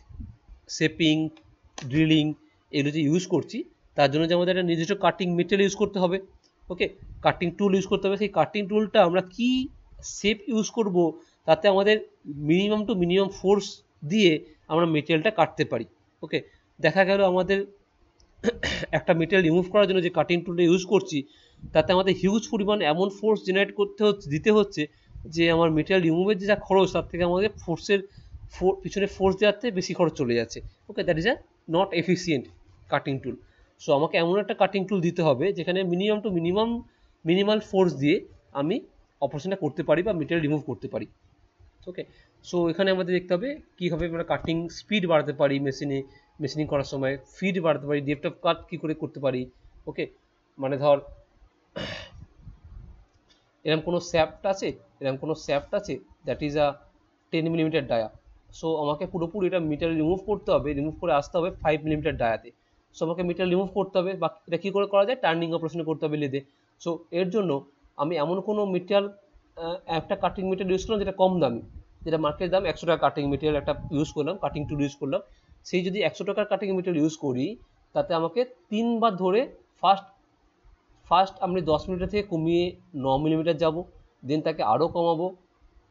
শেপিং, ড্রিলিং এগুলো যে ইউজ করছি তার জন্য যে আমাদের একটা নির্দিষ্ট কাটিং মেটেরিয়াল ইউজ করতে হবে। ওকে, কাটিং টুল ইউজ করতে হবে। সেই কাটিং টুলটা আমরা কি শেপ ইউজ করব তাতে আমাদের মিনিমাম টু মিনিমাম ফোর্স দিয়ে আমরা মেটেরিয়ালটা কাটতে পারি। ওকে, দেখা গেল আমাদের একটা মেটেরিয়াল রিমুভ করার জন্য যে কাটিং টুলটা ইউজ করছি তাতে আমাদের হিউজ পরিমাণ এমন ফোর্স জেনারেট দিতে হচ্ছে যে আমার মেটেরিয়াল রিমুভের যে যা খরচ তার থেকে আমাদের পিছনে ফোর্স দেওয়াতে বেশি খরচ চলে যাচ্ছে। Okay, that is a not efficient cutting tool. So আমাকে এমন একটা কাটিং টুল দিতে হবে যেখানে মিনিমাম টু মিনিমাল ফোর্স দিয়ে আমি অপারেশনটা করতে পারি বা মেটেরিয়াল রিমুভ করতে পারি। ওকে, সো এখানে আমাদের দেখতে হবে কীভাবে আমরা কাটিং স্পিড বাড়াতে পারি, মেশিনিং করার সময় ফিড বাড়াতে পারি, ডেপথ অফ কাট কী করে করতে পারি। ওকে, মানে ধর এরকম কোনো শ্যাফট আছে that is a 10 millimetre dia. So আমাকে পুরোপুরি এটা মেটেরিয়াল রিমুভ করতে হবে, রিমুভ করে আসতে হবে 5 মিলিমিটার ডায়াতে। সো আমাকে মেটেরিয়াল রিমুভ করতে হবে, বা এটা কী করে করা যায়, টার্নিং অপারেশন করতে হবে লেদে। সো এর জন্য আমি এমন কোনো মেটেরিয়াল, একটা কাটিং মেটেরিয়াল ইউজ করলাম যেটা কম দামি, যেটা মার্কেট দাম 100 টাকা কাটিং মেটেরিয়াল একটা ইউজ করলাম, কাটিং টুল ইউজ করলাম। সেই যদি 100 টাকার কাটিং মেটেরিয়াল ইউজ করি তাতে আমাকে 3 বার ধরে ফার্স্ট আমি 10 মিলিমিটার থেকে কমিয়ে 9 মিলিমিটার যাব, দেন তাকে আরও কমাবো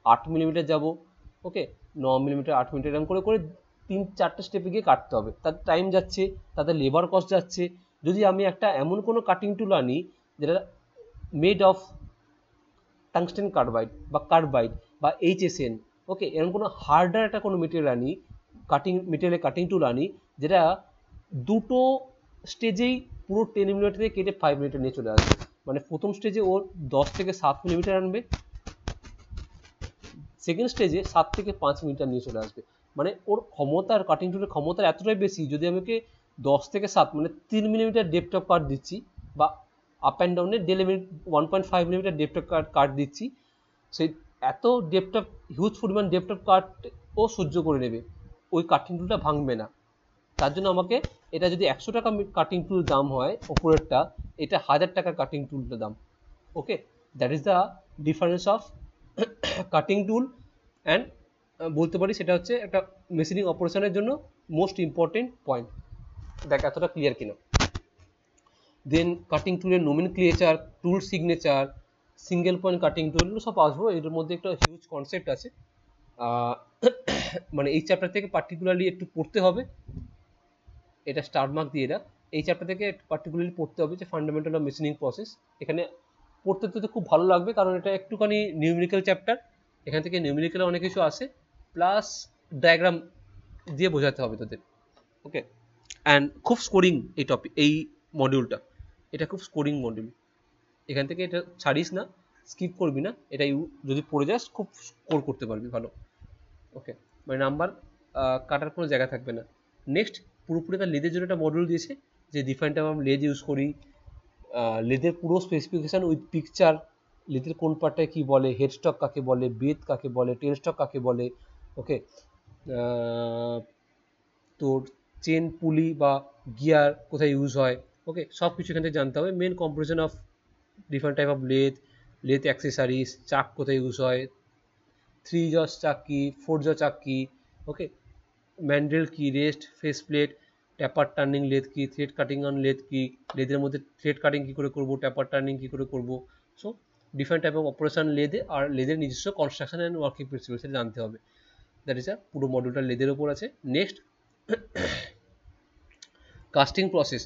8 মিলিমিটার যাব। ওকে, 9 মিলিমিটার 8 মিলিমিটার এরকম করে 3-4টে স্টেপে গিয়ে কাটতে হবে, তাতে টাইম যাচ্ছে, তাতে লেবার কস্ট যাচ্ছে। যদি আমি একটা এমন কোনো কাটিং টুল আনি যেটা মেড অফ টাংস্টেন কার্বাইড বা HSN, ওকে, এরকম কোনো হার্ডার একটা কোনো মেটেরিয়াল আনি, কাটিং টুল আনি যেটা দুটো স্টেজেই পুরো 10 মিলিমিটার থেকে কেটে 5 মিলিমিটার নিয়ে চলে আসবে। মানে প্রথম স্টেজে ওর 10 থেকে 7 মিলিমিটার আনবে, সেকেন্ড স্টেজে 7 থেকে 5 মিটার নিয়ে চলে আসবে। মানে ওর ক্ষমতার, কাটিং টুলের ক্ষমতার এতটাই বেশি, যদি আমাকে 10 থেকে 7 মানে 3 মিলিমিটার ডেপথ অফ কাট দিচ্ছি, বা আপ অ্যান্ড ডাউনে 1.5 মিলিমিটার ডেপথ অফ কাট দিচ্ছি, সেই এত ডেপথ অফ, হিউজ পরিমাণ ডেপথ অফ কাট ও সহ্য করে নেবে, ওই কাটিং টুলটা ভাঙবে না। তার জন্য আমাকে, এটা যদি 100 টাকা কাটিং টুল দাম হয় ওপরেরটা, এটা 1000 টাকার কাটিং টুলটা দাম। Okay, that is the difference of cutting tool and, বলতে পারি সেটা হচ্ছে একটা মেশিনিং অপারেশনের জন্য মোস্ট ইম্পর্টেন্ট পয়েন্ট। দেখ এতটা ক্লিয়ার কিনা। দেন কাটিং টুলের নোমেনক্লিচার, টুল সিগনেচার, সিঙ্গেল পয়েন্ট কাটিং টুল, এগুলো সব আসবো। এর মধ্যে একটা হিউজ কনসেপ্ট আছে, মানে এই চ্যাপ্টার থেকে পার্টিকুলারলি একটু পড়তে হবে, এটা স্টার মার্ক দিয়ে এরা, এই চ্যাপ্টার থেকে পার্টিকুলারলি পড়তে হবে যে ফান্ডামেন্টাল অফ মেশিনিং প্রসেস। এখানে পড়তে তো খুব ভালো লাগবে, কারণ এটা একটুখানি নিউমেরিক্যাল চ্যাপ্টার, এখান থেকে নিউমেরিক্যাল অনেক কিছু আসে, প্লাস ডায়াগ্রাম দিয়ে বোঝাতে হবে তোদের। ওকে, অ্যান্ড খুব স্কোরিং এই টপিক, এই মডিউলটা, এটা খুব স্কোরিং মডিউল, এখান থেকে এটা ছাড়িস না, স্কিপ করবি না, এটা যদি পড়ে যাস খুব স্কোর করতে পারবি ভালো। ওকে, মানে নাম্বার কাটার কোনো জায়গা থাকবে না। নেক্সট, পুরোপুরি তার লেদের জন্য একটা মডিউল দিয়েছে, যে ডিফারেন্ট টাইপ আমরা লেদ ইউজ করি, লেদের পুরো স্পেসিফিকেশান উইথ পিকচার, লেদের কোন পার্টটায় কী বলে, হেড স্টক কাকে বলে, বেদ কাকে বলে, টেল স্টক কাকে বলে। ওকে, তোর চেন, পুলি বা গিয়ার কোথায় ইউজ হয়, ওকে, সব কিছু এখান থেকে জানতে হবে। Main comparison of different type of lathe accessories, chuck কোথায় ইউজ হয়, 3 জস চাক কি, 4 জ চাক কি, ওকে, ম্যান্ডেল কি, রেস্ট, ফেস প্লেট, ট্যাপার টার্নিং লেদ কি, থ্রেড কাটিং অন লেদ কি, লেদের মধ্যে থ্রেড কাটিং কী করে করবো, ট্যাপার টার্নিং কী করে করবো। So different type of operation লেদে, আর লেদের নিজস্ব কনস্ট্রাকশন অ্যান্ড ওয়ার্কিং প্রিন্সিপাল সেটা জানতে হবে। দ্যাট ইজ পুরো মডিউলটা লেদের ওপর আছে। Next, casting process.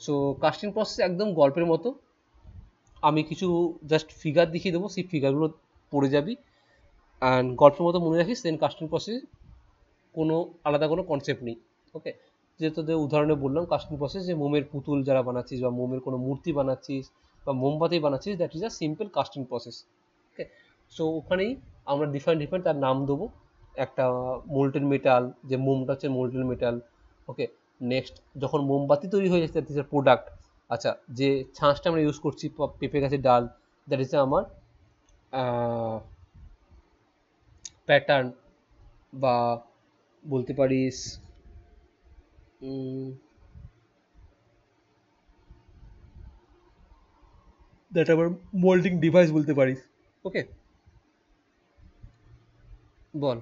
So casting process একদম গল্পের মতো, আমি কিছু জাস্ট ফিগার দেখিয়ে দেবো, সেই ফিগারগুলো পড়ে যাবি অ্যান্ড গল্পের মতো মনে রাখিস। দেন কাস্টিং প্রসেস কোনো আলাদা কোনো কনসেপ্ট নেই। ওকে, যেহেতু তোদের উদাহরণে বললাম কাস্টিং প্রসেস, যে মোমের পুতুল যারা বানাচ্ছিস বা মোমের কোনো মূর্তি বানাচ্ছিস বা মোমবাতি বানাচ্ছিস, that is a simple casting process. Okay, so ওখানেই আমরা ডিফারেন্ট তার নাম দেবো। একটা মোল্টেন মেটাল, যে মোমটা হচ্ছে মোল্টেন মেটাল। ওকে, নেক্সট, যখন মোমবাতি তৈরি হয়ে যাচ্ছে, দ্যাট ইজ আ প্রোডাক্ট। আচ্ছা, যে ছাঁচটা আমরা ইউজ করছি পেঁপে গাছের ডাল, দ্যাট ইজ আমার প্যাটার্ন, বা বলতে পারিস দ্যাট আবার মোল্ডিং ডিভাইস বলতে পারিস। ওকে, বল।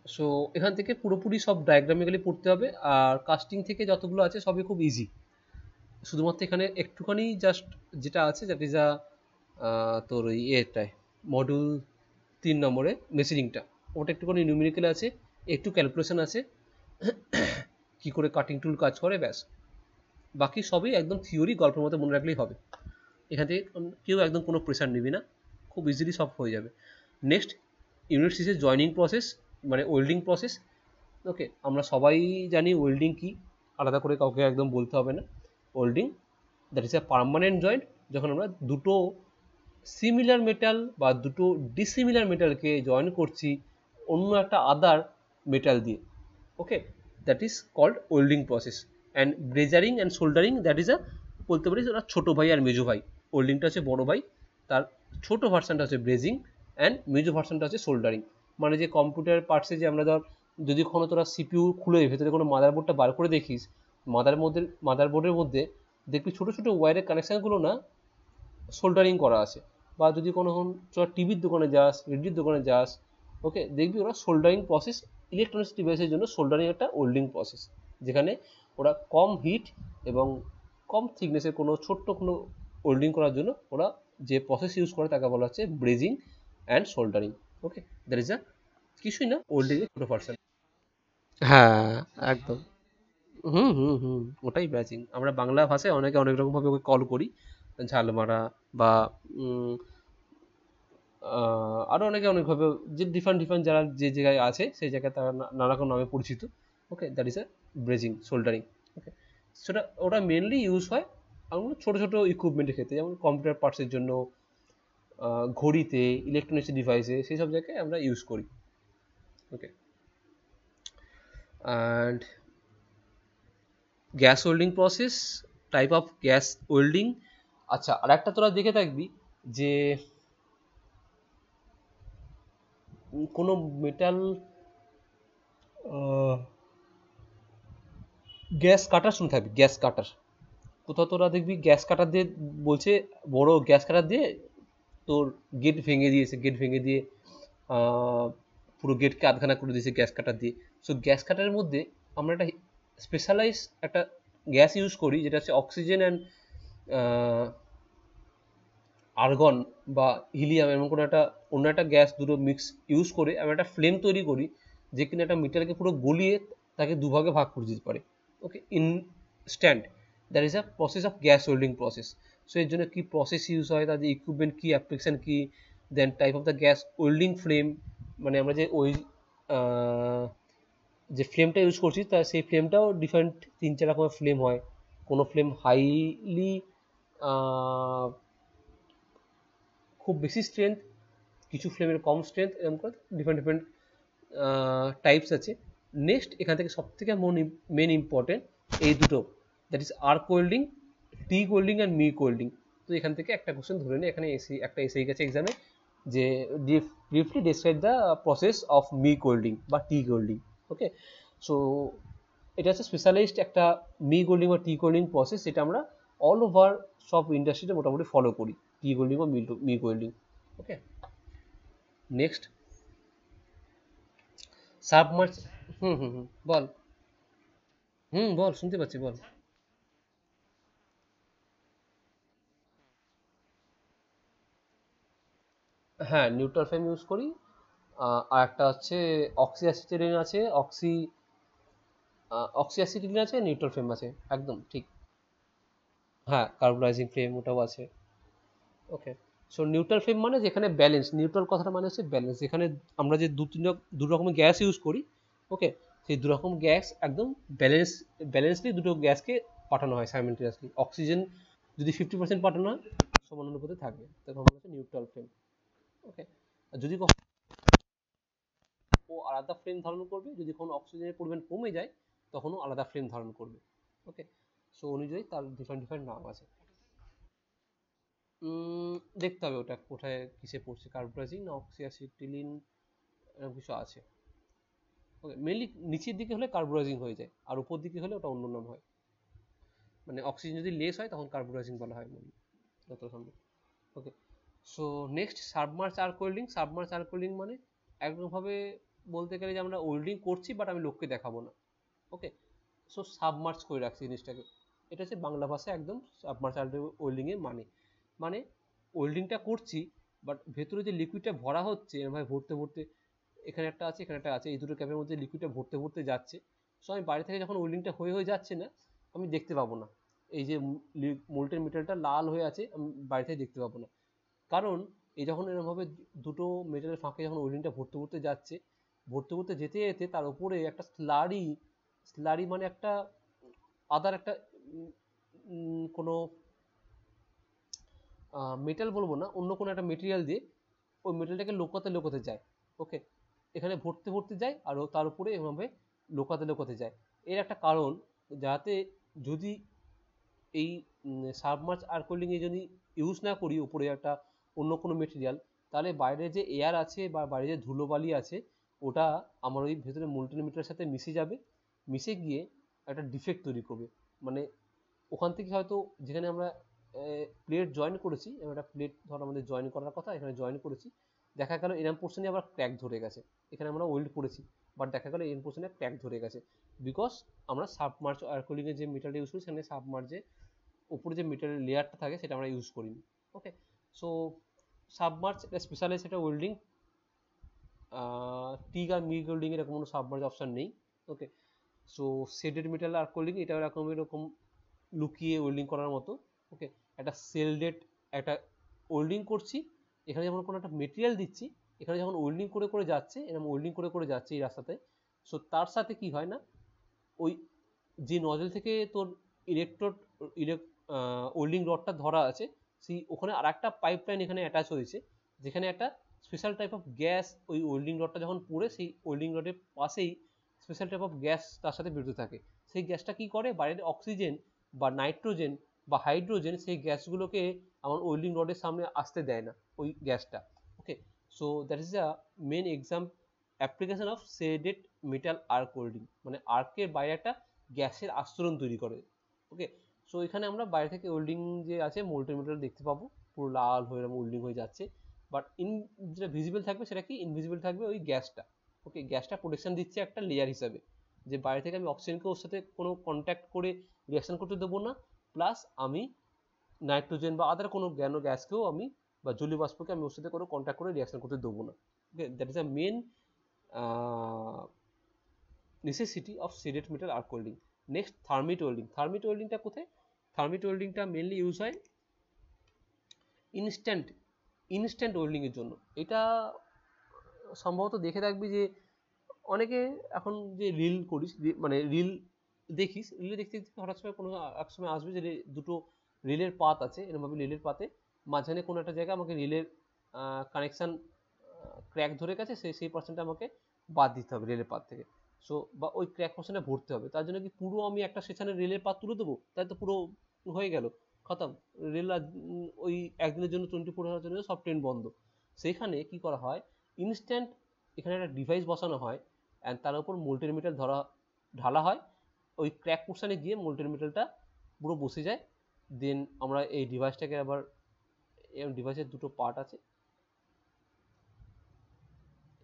সো এখান থেকে পুরোপুরি সব ডায়াগ্রামিক্যালি পড়তে হবে, আর কাস্টিং থেকে যতগুলো আছে সবই খুব ইজি। শুধুমাত্র এখানে একটুখানি জাস্ট যেটা আছে, দ্যাট ইজ তোর ওই এটায় মডিউল 3 নম্বরে মেশিনিংটা, ওটা একটুখানি নিউমেরিক্যাল আছে, একটু ক্যালকুলেশন আছে, কি করে কাটিং টুল কাজ করে, ব্যাস। বাকি সবই একদম থিওরি, গল্পের মতো মনে রাখলেই হবে। এখান থেকে কেউ একদম কোনো প্রেশার নিবি না, খুব ইজিলি সব হয়ে যাবে। নেক্সট, ইউনিট সিসের জয়নিং প্রসেস, মানে ওয়েল্ডিং প্রসেস। ওকে, আমরা সবাই জানি ওয়েল্ডিং কি, আলাদা করে কাউকে একদম বলতে হবে না। Welding, that is a permanent joint, যখন আমরা দুটো সিমিলার মেটাল বা দুটো ডিসিমিলার মেটালকে জয়েন করছি অন্য একটা আদার মেটাল দিয়ে। Okay, that is cold welding process. And brazing and soldering, that is বলতে পারিস ওরা ছোটো ভাই আর মেজো ভাই। ওয়েল্ডিংটা হচ্ছে বড়ো ভাই, তার ছোটো ভার্সানটা হচ্ছে ব্রেজিং, অ্যান্ড মেজো ভার্সানটা হচ্ছে সোল্ডারিং। মানে যে কম্পিউটার পার্টসে যে আমরা ধর, যদি কোনো তোরা সিপিইউ খুলে ভেতরে কোনো মাদারবোর্ডটা বার করে দেখিস, মাদারবোর্ডের মধ্যে দেখবি ছোটো ছোটো ওয়্যারের কানেকশানগুলো না সোল্ডারিং করা আছে। বা যদি কোনো তোরা টিভির দোকানে যাস, রেডিওর দোকানে যাস, ওকে, দেখবি ওরা সোল্ডারিং প্রসেস, ইলেকট্রনিক্স ডিভাইসের জন্য সোল্ডারিং একটা ওয়েল্ডিং প্রসেস, যেখানে ওরা কম হিট এবং কম থিকনেসের কোনো ছোট্ট কোনো ওয়েল্ডিং করার জন্য ওরা যে প্রসেস ইউজ করে তাকে বলা হচ্ছে ব্রেজিং and soldering. Okay, that is কিছুই না, ওয়েল্ডিংয়ের ছোটো পার্সেন্ট। হ্যাঁ, একদম। ওটাই ব্যাচিং, আমরা বাংলা ভাষায় অনেকে অনেক রকমভাবে ওকে কল করি, ঝাল মারা বা আরও অনেকে অনেকভাবে, যে ডিফারেন্ট যারা যে জায়গায় আছে সেই জায়গায় তারা নানা রকম নামে পরিচিত। ওকে, দ্যাট ইজ ব্রেজিং, সোল্ডারিং। ওকে, সেটা ওটা মেনলি ইউজ হয় আমরা ছোটো ছোটো ইকুইপমেন্টের ক্ষেত্রে, যেমন কম্পিউটার পার্টসের জন্য, ঘড়িতে, ইলেকট্রনিক্স ডিভাইসে, সেই সব জায়গায় আমরা ইউজ করি। Okay, and gas welding process, type of gas welding. আচ্ছা, আর একটা তোরা দেখে থাকবি যে কোনো মেটাল গ্যাস কাটার শুনে থাকবি, গ্যাস কাটার। কোথাও তোরা দেখবি গ্যাস কাটার দিয়ে বলছে, বড় গ্যাস কাটার দিয়ে তোর গেট ভেঙে দিয়েছে, গেট ভেঙে দিয়ে পুরো গেটকে আধখানা করে দিয়েছে গ্যাস কাটার দিয়ে। সো গ্যাস কাটারের মধ্যে আমরা একটা স্পেশালাইজ একটা গ্যাস ইউজ করি, যেটা হচ্ছে অক্সিজেন অ্যান্ড আর্গন বা হিলিয়াম, এমন কোনো একটা অন্য একটা গ্যাস দুটো মিক্স ইউজ করে আমরা একটা ফ্লেম তৈরি করি, যে কিনা একটা মেটালকে পুরো গলিয়ে তাকে দুভাগে ভাগ করে দিতে পারে। Okay, instant, that is a process of gas welding process. So এর জন্য কী প্রসেস ইউজ হয়, তাদের ইকুইপমেন্ট কী, অ্যাপ্লিকেশন কী, then type of the gas welding flame, মানে আমরা যে ওই যে ফ্লেমটা ইউজ করছি তা সেই ফ্লেমটাও ডিফারেন্ট, 3-4 রকমের ফ্লেম হয়। কোনো ফ্লেম হাইলি খুব বেশি স্ট্রেংথ, কিছু ফ্লেমের কম স্ট্রেংথ, এরকম করে ডিফারেন্ট ডিফারেন্ট টাইপস আছে। নেক্সট এখান থেকে সব থেকে মেন ইম্পর্টেন্ট এই দুটো, that is arc welding, TIG welding and MIG welding. তো এখান থেকে একটা কোশ্চেন ধরে নিই, এখানে একটা এসেই গেছে এক্সামে, যে briefly describe the process of MiG welding বা টিগ ওয়েল্ডিং। ওকে, সো এটা হচ্ছে স্পেশালাইজড একটা মিগ ওয়েল্ডিং বা টিগ ওয়েল্ডিং প্রসেস, যেটা আমরা অল ওভার সব ইন্ডাস্ট্রিতে মোটামুটি ফলো করি, টিগ ওয়েল্ডিং বা মিগ ওয়েল্ডিং। Okay, next সাবমার্স। হুম, বল। বল, শুনতে পাচ্ছি, বল। হ্যাঁ, নিউট্রাল ফ্লেম ইউজ করি। আর একটা হচ্ছে অক্সি অ্যাসিটিলিন আছে, অক্সি অ্যাসিটিলিন আছে, নিউট্রাল ফ্লেম আছে, একদম ঠিক। হ্যাঁ, কার্বনাইজিং ফ্লেম ওটাও আছে। ওকে, সো নিউট্রাল ফ্লেম মানে যেখানে ব্যালেন্স, নিউট্রাল কথাটা মানে হচ্ছে ব্যালেন্স, যেখানে আমরা যে দু রকমের গ্যাস ইউজ করি। ওকে, সেই দু রকম গ্যাস একদম ব্যালেন্সলি দুটো গ্যাসকে পাঠানো হয় সাইমেলটেনিয়াসলি। অক্সিজেন যদি 50% পাঠানো হয়, সমানুপাতে থাকবে, তখন হচ্ছে নিউট্রাল ফ্লেম। ওকে, আর যদি ও আলাদা ফ্লেম ধারণ করবে, যদি কোনো অক্সিজেনের পরিমাণ কমে যায় তখনও আলাদা ফ্লেম ধারণ করবে। ওকে, সো অনুযায়ী তার ডিফারেন্ট ডিফারেন্ট নাম আছে। দেখতে হবে ওটা কোথায় কিসে পড়ছে, কার্বোরাজিন না অক্সিঅ্যাসিটিলিন, এরকম কিছু আছে। ওকে, মেনলি নিচের দিকে হলে কার্বোরাজিন হয়ে যায়, আর উপর দিকে হলে ওটা অন্য নাম হয়। মানে অক্সিজেন যদি লেস হয় তখন কার্বোরাজিন বলা হয় মেনলি, যত সম্ভব। Okay, so next submerged arc welding. Submerged arc welding মানে একরকমভাবে বলতে গেলে যে আমরা ওয়েল্ডিং করছি বাট আমি লোককে দেখাবো না। ওকে, সো সাবমার্স করে রাখছি জিনিসটাকে, এটা হচ্ছে বাংলা ভাষায় একদম সাবমার্স ওয়েল্ডিং এর মানে। মানে ওয়েল্ডিংটা করছি বাট ভেতরে যে লিকুইডটা ভরা হচ্ছে এরকমভাবে ভরতে ভরতে, এখানে একটা আছে, এখানে একটা আছে, এই দুটো ক্যাপের মধ্যে লিকুইডটা ভরতে ভরতে যাচ্ছে। সো আমি বাইরে থেকে যখন ওয়েল্ডিংটা হয়ে যাচ্ছে না, আমি দেখতে পাবো না এই যে মোল্টেন মেটেরিয়ালটা লাল হয়ে আছে, আমি বাইরে থেকে দেখতে পাবো না। কারণ এই যখন এরকমভাবে দুটো মেটালের ফাঁকে যখন ওয়েল্ডিংটা ভরতে ভরতে যাচ্ছে, ভরতে ভরতে যেতে যেতে তার উপরে একটা স্লারি মানে একটা আদার একটা কোনো মেটাল বলবো না, অন্য কোনো একটা মেটেরিয়াল দিয়ে ওই মেটেরিয়ালটাকে লুকোতে লুকোতে যায়। ওকে, এখানে ভরতে ভরতে যায় আর তার উপরে এভাবে লুকোতে লুকোতে যায়। এর একটা কারণ, যাতে যদি এই সাবমার্জ এয়ার কুলিং এ যদি ইউজ না করি উপরে একটা অন্য কোনো মেটেরিয়াল, তাহলে বাইরে যে এয়ার আছে বা বাইরে যে ধুলোবালি আছে, ওটা আমার ওই ভেতরে মোল্টেন মিটারের সাথে মিশে যাবে, মিশে গিয়ে একটা ডিফেক্ট তৈরি করবে। মানে ওখান থেকে হয়তো যেখানে আমরা প্লেট জয়েন করেছি, একটা প্লেট ধর আমাদের জয়েন করার কথা, এখানে জয়েন করেছি, দেখা গেল এরম পোর্শনে আবার ক্র্যাক ধরে গেছে, এখানে আমরা ওয়েল্ড করেছি বাট দেখা গেল এরম পোর্শনে ক্র্যাক ধরে গেছে, বিকজ আমরা সাবমার্জ এয়ার কুলিং এর যে মেটারিয়াল ইউজ করি সেখানে সাবমার্জে উপরে যে মেটারিয়াল লেয়ারটা থাকে সেটা আমরা ইউজ করিনি। ওকে, সো সাবমার্জ এটা স্পেশালাইজ একটা ওয়েল্ডিং, টিগ আর মিগ ওয়েল্ডিং এর কোনো সাবমার্জ অপশন নেই। Okay, so shaded metal arc welding এটা এরকম লুকিয়ে ওয়েল্ডিং করার মতো। ওকে, একটা সেলডেড একটা ওয়েল্ডিং করছি, এখানে যখন কোনো একটা মেটেরিয়াল দিচ্ছি, এখানে যখন ওয়েল্ডিং করে করে যাচ্ছে, এরকম ওয়েল্ডিং করে করে যাচ্ছে এই রাস্তাতে, সো তার সাথে কি হয় না, ওই যে নজল থেকে তোর ইলেকট্রোড ওয়েল্ডিং রডটা ধরা আছে, সেই ওখানে আর একটা পাইপলাইন এখানে অ্যাটাচ হয়েছে, যেখানে একটা স্পেশাল টাইপ অফ গ্যাস ওই ওয়েল্ডিং রডটা যখন পড়ে সেই ওয়েল্ডিং রডের পাশেই স্পেশাল টাইপ অফ গ্যাস তার সাথে বেরোতে থাকে। সেই গ্যাসটা কি করে, বাইরের অক্সিজেন বা নাইট্রোজেন বা হাইড্রোজেন সেই গ্যাসগুলোকে আমার ওয়েল্ডিং রডের সামনে আসতে দেয় না ওই গ্যাসটা। Okay, so that is a main exam application of shaded metal arc welding, মানে আর্কের বাইরে একটা গ্যাসের আস্তরণ তৈরি করে। ওকে, সো এখানে আমরা বাইরে থেকে ওয়েল্ডিং যে আছে মোল্টেন মেটাল দেখতে পাবো, পুরো লাল হয়ে ওয়েল্ডিং হয়ে যাচ্ছে, বাট যেটা ভিজিবল থাকবে সেটা কি, ইনভিজিবল থাকবে ওই গ্যাসটা। ওকে, গ্যাসটা প্রোটেকশন দিচ্ছে একটা লেয়ার হিসাবে, যে বাইরে থেকে আমি অক্সিজেনকে ওর সাথে কোনো কন্ট্যাক্ট করে রিয়াকশন করতে দেবো না, প্লাস আমি নাইট্রোজেন বা আদার কোনো গ্যাসকেও আমি বা জলীয় বাষ্পকে আমি ওর সাথে কোনো কন্ট্যাক্ট করে রিয়াকশন করতে দেবো না। Okay, that is a main necessity of shaded metal arc welding. Next, thermit welding. Thermit welding টা কোথায়? Thermit welding টা মেনলি ইউজ হয় ইনস্ট্যান্ট ওয়েল্ডিং এর জন্য। এটা সম্ভবত দেখে থাকবি যে অনেকে এখন যে রিল করিস, মানে রিল দেখিস, রিলে দেখতে দেখতে হঠাৎ সময় কোনো এক সময় আসবে যে দুটো রিলের পাত আছে, এরকমভাবে রিলের পাতে মাঝখানে কোনো একটা জায়গায় আমাকে রিলের কানেকশান ক্র্যাক ধরে গেছে, সেই পার্সেন্টটা আমাকে বাদ দিতে হবে রেলের পাত থেকে। সো বা ওই ক্র্যাক পার্সেন্টটা ভরতে হবে, তার জন্য কি পুরো আমি একটা সেখানে রেলের পাত তুলে দেবো, তাই তো পুরো হয়ে গেল খতম, রেল ওই একদিনের জন্য 24 আওয়ারের জন্য সব ট্রেন বন্ধ। সেখানে কি করা হয়, ইনস্ট্যান্ট এখানে একটা ডিভাইস বসানো হয়, অ্যান্ড তার উপর মোল্টেন মেটাল ঢালা হয়, ওই ক্র্যাক পোর্শনে গিয়ে মোল্টেন মেটালটা পুরো বসে যায়। দেন আমরা এই ডিভাইসটাকে আবার, ডিভাইসের দুটো পার্ট আছে,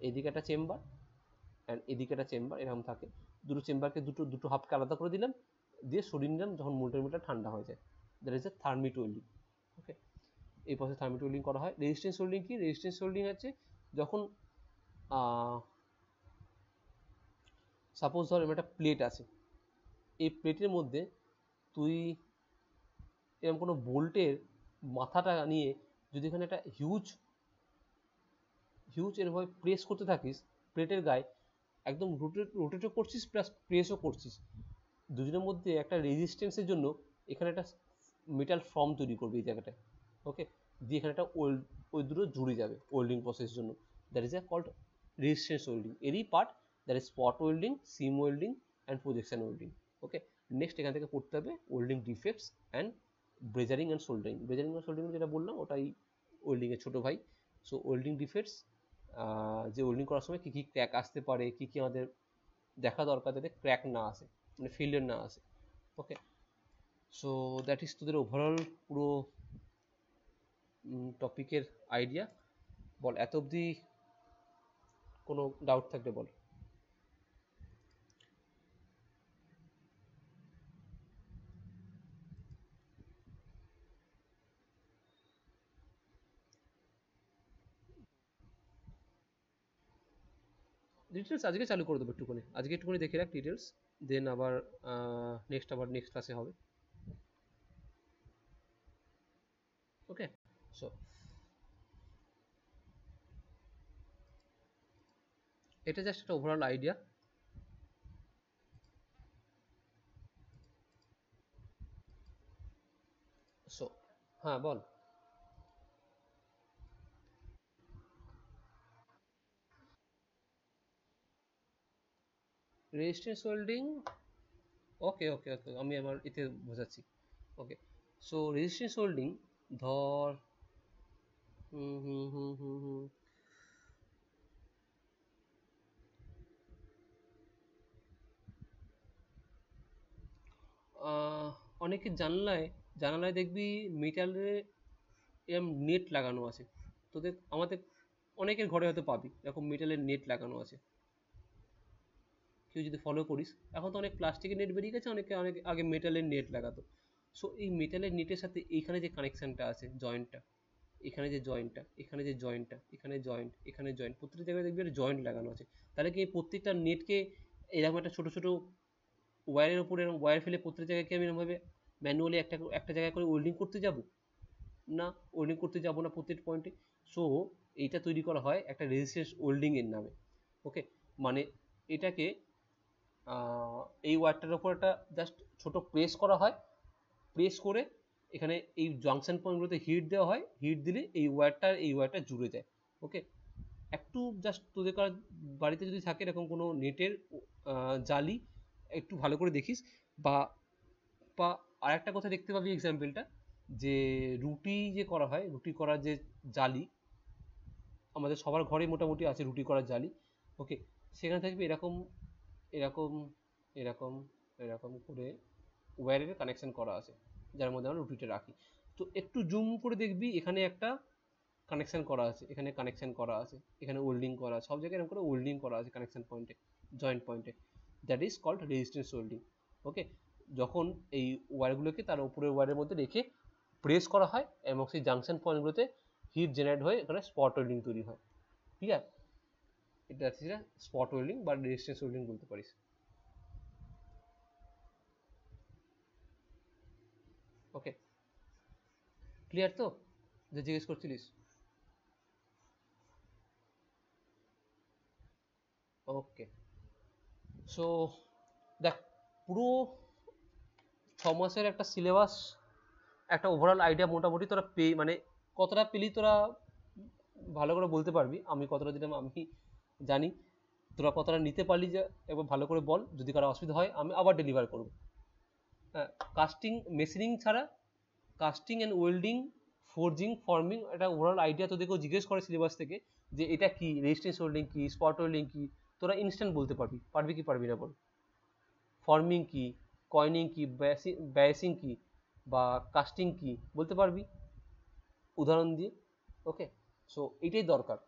এদিকে একটা চেম্বার অ্যান্ড এদিকে একটা চেম্বার, এরকম থাকে, দুটো চেম্বারকে দুটো হাফকে আলাদা করে দিলাম, দিয়ে সরিয়ে নিলাম যখন মোল্টেন মেটাল ঠান্ডা হয়ে যায়। That is a thermit welding. Okay, এই প্রসেস থার্মিট ওয়েল্ডিং করা হয়। রেজিস্ট্যান্স ওয়েল্ডিং কি, রেজিস্ট্যান্স ওয়েল্ডিং হচ্ছে যখন সাপোজ ধর এরকম একটা প্লেট আছে, এই প্লেটের মধ্যে তুই এরকম কোনো বোল্টের মাথাটা নিয়ে যদি এখানে একটা হিউজ এরভাবে প্রেস করতে থাকিস প্লেটের গায়ে, একদম রোটেটও করছিস প্লাস প্রেসও করছিস, দুজনের মধ্যে একটা রেজিস্ট্যান্সের জন্য এখানে একটা মেটাল ফর্ম তৈরি করবে এই জায়গাটায়। ওকে, দিয়ে এখানে একটা ওই দুটো জুড়ে যাবে ওয়েল্ডিং প্রসেসের জন্য। That is a called resistance welding. এরই part that is spot welding, seam welding and projection welding. Okay, next এখান থেকে পড়তে হবে welding defects and brazing and soldering. Brazing and soldering যেটা বললাম ওটাই ওয়েল্ডিংয়ের ছোটো ভাই। সো ওয়েল্ডিং ডিফেক্টস, যে ওয়েল্ডিং করার সময় কী কী ক্র্যাক আসতে পারে, কী কী আমাদের দেখা দরকার যাতে ক্র্যাক না আসে, মানে ফেলিয়ার না আসে। ওকে, সো দ্যাট ইজ তোদের ওভারঅল পুরো টপিকের আইডিয়া। বল এত অবধি কোনো ডাউট থাকলে বল। ডিটেলস আজকে চালু করে দেবো একটুখানি, আজকে একটুখানি দেখে রাখ ডিটেলস, দেন আবার নেক্সট ক্লাসে হবে। ওকে, সো এটা জাস্ট একটা ওভারঅল আইডিয়া। সো হ্যাঁ বল। রেজিস্ট্যান্স ওয়েল্ডিং, ওকে ওকে ওকে, আমি আমার এতে বোঝাচ্ছি। ওকে, সো রেজিস্ট্যান্স ওয়েল্ডিং ধর, হুম হুম হুম হুম হুম অনেকের জানালায় দেখবি মেটালের এরকম নেট লাগানো আছে, তোদের আমাদের অনেকের ঘরে হয়তো পাবি এরকম মেটালের নেট লাগানো আছে, কেউ যদি ফলো করিস। এখন তো অনেক প্লাস্টিকের নেট বেরিয়ে গেছে, অনেক আগে মেটালের নেট লাগাতো। সো এই মেটালের নেটের সাথে এইখানে যে কানেকশানটা আছে, জয়েন্টটা, এখানে যে জয়েন্টটা, এখানে যে জয়েন্টটা, এখানে জয়েন্ট, এখানে জয়েন্ট, প্রত্যেকটা জায়গায় দেখবি একটা জয়েন্ট লাগানো আছে। তাহলে কি এই প্রত্যেকটা নেটকে এরকম একটা ছোটো ছোটো ওয়্যারের ওপরে এরকম ওয়্যার ফেলে প্রত্যেক জায়গায় কি আমি এরকমভাবে ম্যানুয়ালি একটা জায়গায় করে ওয়েল্ডিং করতে যাব না, ওয়েল্ডিং করতে যাব না প্রত্যেক পয়েন্টে। সো এইটা তৈরি করা হয় একটা রেজিস্ট্যান্স ওয়েল্ডিংয়ের নামে। ওকে, মানে এটাকে এই ওয়্যারটার ওপর একটা জাস্ট ছোটো প্রেস করা হয়, প্রেস করে এখানে এই জাংশন পয়েন্টগুলোতে হিট দেওয়া হয়, হিট দিলে এই ওয়্যারটা জুড়ে যায়। ওকে, একটু জাস্ট তোদের বাড়িতে যদি থাকে এরকম কোনো নেটের জালি, একটু ভালো করে দেখিস। বা বা আর একটা কথা দেখতে পাবি এক্সাম্পলটা, যে রুটি যে করা হয়, রুটি করার যে জালি, আমাদের সবার ঘরে মোটামুটি আছে রুটি করার জালি। ওকে, সেখানে থাকবে এরকম এরকম এরকম এরকম করে ওয়্যারের কানেকশন করা আছে, যার মধ্যে আমরা রুটিটা রাখি। তো একটু জুম করে দেখবি, এখানে একটা কানেকশন করা আছে, এখানে কানেকশন করা আছে, এখানে ওয়েল্ডিং করা আছে, সব জায়গায় এরকম করে ওয়েল্ডিং করা আছে কানেকশন পয়েন্টে, জয়েন্ট পয়েন্টে। That is called resistance welding. Okay, যখন এই ওয়্যারগুলোকে তার উপরের ওয়্যারের মধ্যে রেখে প্রেস করা হয় এবং সেই জাংশন পয়েন্টগুলোতে হিট জেনারেট হয়ে এখানে স্পট ওয়েল্ডিং তৈরি হয়। ক্লিয়ার? এটা হচ্ছে স্পট ওয়েল্ডিং বা রেজিস্ট্যান্স ওয়েল্ডিং বলতে পারিস। ওকে, ক্লিয়ার তো, যে জিজ্ঞেস করছিলিস? ওকে, সো দেখ, পুরো 6 মাসের একটা সিলেবাস, একটা ওভারঅল আইডিয়া মোটামুটি তোরা মানে কতটা পেলি তোরা ভালো করে বলতে পারবি, আমি কতটা দিলাম আমি জানি, তোরা কতটা নিতে পারলি যে একবার ভালো করে বল, যদি কারো অসুবিধা হয় আমি আবার ডেলিভার করবো। হ্যাঁ, কাস্টিং মেশিনিং ছাড়া casting and welding, forging, forming, একটা ওভারঅল আইডিয়া তোদেরকেও জিজ্ঞেস করে সিলেবাস থেকে যে এটা কি, রেজিস্ট্যান্স ওয়েল্ডিং কি, স্পট ওয়েল্ডিং কি, তোরা ইনস্ট্যান্ট বলতে পারবি, পারবি কি পারবি না বল? ফর্মিং কি, কয়েনিং কি, ব্যাসিং কি, বা কাস্টিং কি বলতে পারবি উদাহরণ দিয়ে। ওকে, সো এটাই দরকার।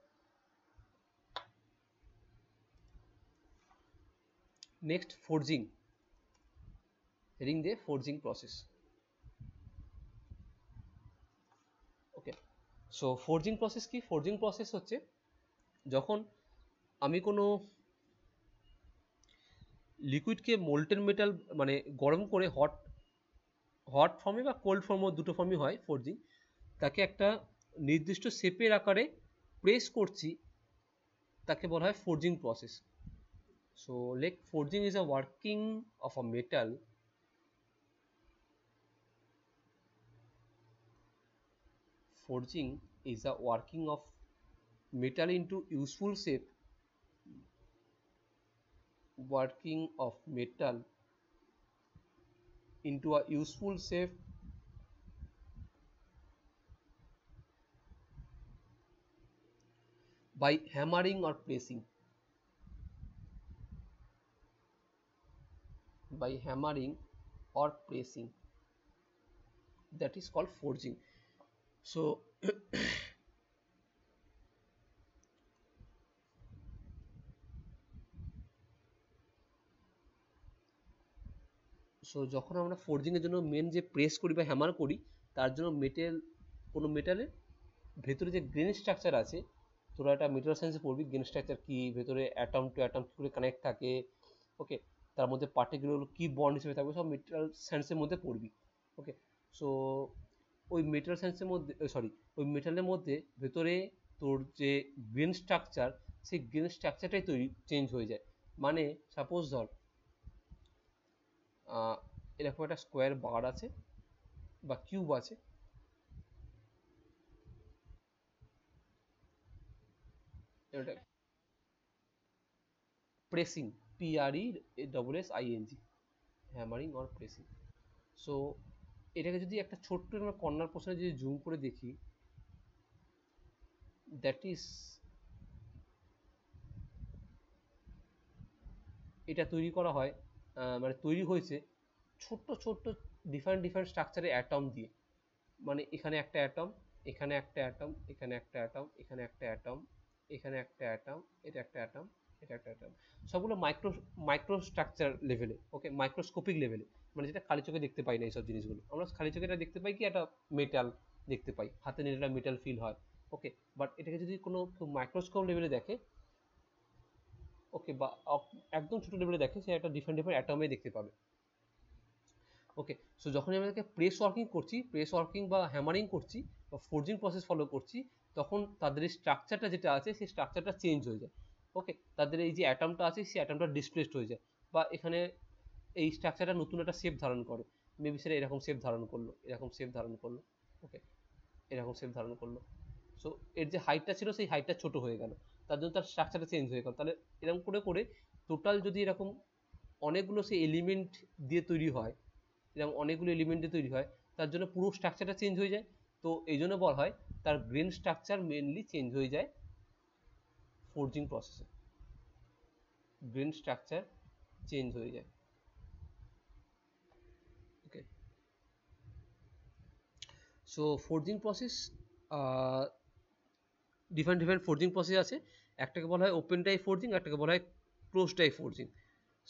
নেক্সট, ফোর্জিং, হেডিং দিয়ে forging process. Okay, so forging process কি? ফোর্জিং প্রসেস হচ্ছে যখন আমি কোনো লিকুইডকে মোল্টেন মেটাল মানে গরম করে হট হট ফর্মে বা কোল্ড ফর্মও, দুটো ফর্মই হয় ফোর্জিং, তাকে একটা নির্দিষ্ট শেপের আকারে প্রেস করছি, তাকে বলা হয় forging process. So like forging is a working of a metal forging is a working of metal into useful shape, working of metal into a useful shape by hammering or pressing, by hammering or pressing, that is called forging. So so যখন আমরা forging এর জন্য main যে press করি বা hammer করি, তার জন্য কোনো মেটালের ভেতরে যে গ্রেন স্ট্রাকচার আছে, তোরা একটা মেটাল সায়েন্সে পড়বি গ্রেন স্ট্রাকচার কি, ভেতরে অ্যাটম টু অ্যাটম কী করে কানেক্ট থাকে। ওকে, তার মধ্যে পার্টিকুলার কি বন্ড হিসেবে থাকবে, সব মেটাল সায়েন্সের মধ্যে পড়বি। ওকে, সো ওই মেটাল সায়েন্সের মধ্যে, সরি, ওই মেটালের মধ্যে ভেতরে তোর যে গ্রেন স্ট্রাকচার, সেই গ্রেন স্ট্রাকচারটাই চেঞ্জ হয়ে যায়। মানে সাপোজ ধর এরকম একটা স্কোয়ার বার আছে বা কিউব আছে, এটা pressing, PRESSING, hammering or pressing. So এটাকে যদি একটা ছোট্ট আমরা কর্নার পোর্শনে যদি জুম করে দেখি, দ্যাট ইজ, এটা তৈরি করা হয় মানে তৈরি হয়েছে ছোট্ট ছোট্ট ডিফারেন্ট ডিফারেন্ট স্ট্রাকচারের অ্যাটম দিয়ে। মানে এখানে একটা অ্যাটম, এখানে একটা অ্যাটম, এখানে একটা অ্যাটম, এখানে একটা অ্যাটম, এখানে একটা অ্যাটম, এটা একটা অ্যাটম, এটা একটা অ্যাটম, সবগুলো মাইক্রো স্ট্রাকচার লেভেলে। ওকে, মাইক্রোস্কোপিক লেভেলে, মানে যেটা খালি চোখে দেখতে পাই না এইসব জিনিসগুলো। আমরা খালি চোখে এটা দেখতে পাই কি একটা মেটাল দেখতে পাই, হাতে নিয়ে একটা মেটাল ফিল হয়। ওকে, বাট এটাকে যদি কোনো মাইক্রোস্কোপ লেভেলে দেখে, ওকে, বা একদম ছোটো লেভেলে দেখে, সে একটা ডিফারেন্ট ডিফারেন্ট অ্যাটমে দেখতে পাবে। ওকে, সো যখন আমি এটাকে প্রেস ওয়ার্কিং করছি, প্রেস ওয়ার্কিং বা হ্যামারিং করছি বা ফোর্জিং প্রসেস ফলো করছি, তখন তাদের এই স্ট্রাকচারটা যেটা আছে সেই স্ট্রাকচারটা চেঞ্জ হয়ে যায়। ওকে, তাদের এই যে অ্যাটমটা আছে সেই অ্যাটমটা ডিসপ্লেসড হয়ে যায়, বা এখানে এই স্ট্রাকচারটা নতুন একটা শেপ ধারণ করে। মেবি সেটা এরকম শেপ ধারণ করলো, এরকম শেপ ধারণ করলো, ওকে, এরকম শেপ ধারণ করলো। সো এর যে হাইটটা ছিল সেই হাইটটা ছোট হয়ে গেল, তার জন্য তার স্ট্রাকচারটা চেঞ্জ হয়ে গেল। তাহলে এরকম করে করে টোটাল যদি এরকম অনেকগুলো সেই এলিমেন্ট দিয়ে তৈরি হয়, এরকম অনেকগুলো এলিমেন্ট দিয়ে তৈরি হয়, তার জন্য পুরো স্ট্রাকচারটা চেঞ্জ হয়ে যায়। তো এই জন্য বলা হয় তার গ্রেন স্ট্রাকচার মেনলি চেঞ্জ হয়ে যায় ফোর্জিং প্রসেসে, গ্রেন স্ট্রাকচার চেঞ্জ হয়ে যায়, okay. So forging process, different different forging process আছে। একটাকে বলা হয় ওপেন টাইপ ফোর্জিং, একটাকে বলা হয় close type forging.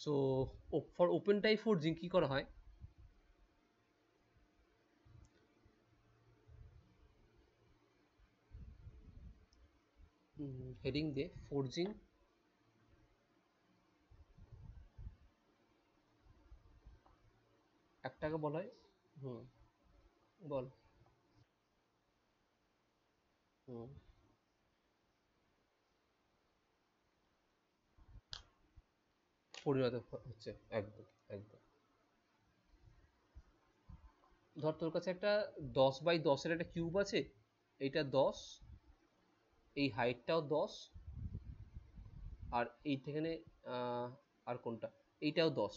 So for open type forging কী করা হয়, হেডিং দিয়ে ফোর্জিং, একটাকে বলা হয়, হুম, বল, হুম, পরিণত হচ্ছে, একদম একদম। ধর তোর কাছে একটা 10x10-এর একটা কিউব আছে, এইটা 10, এই হাইটটাও 10, আর এইখানে আর কোনটা, এইটাও 10,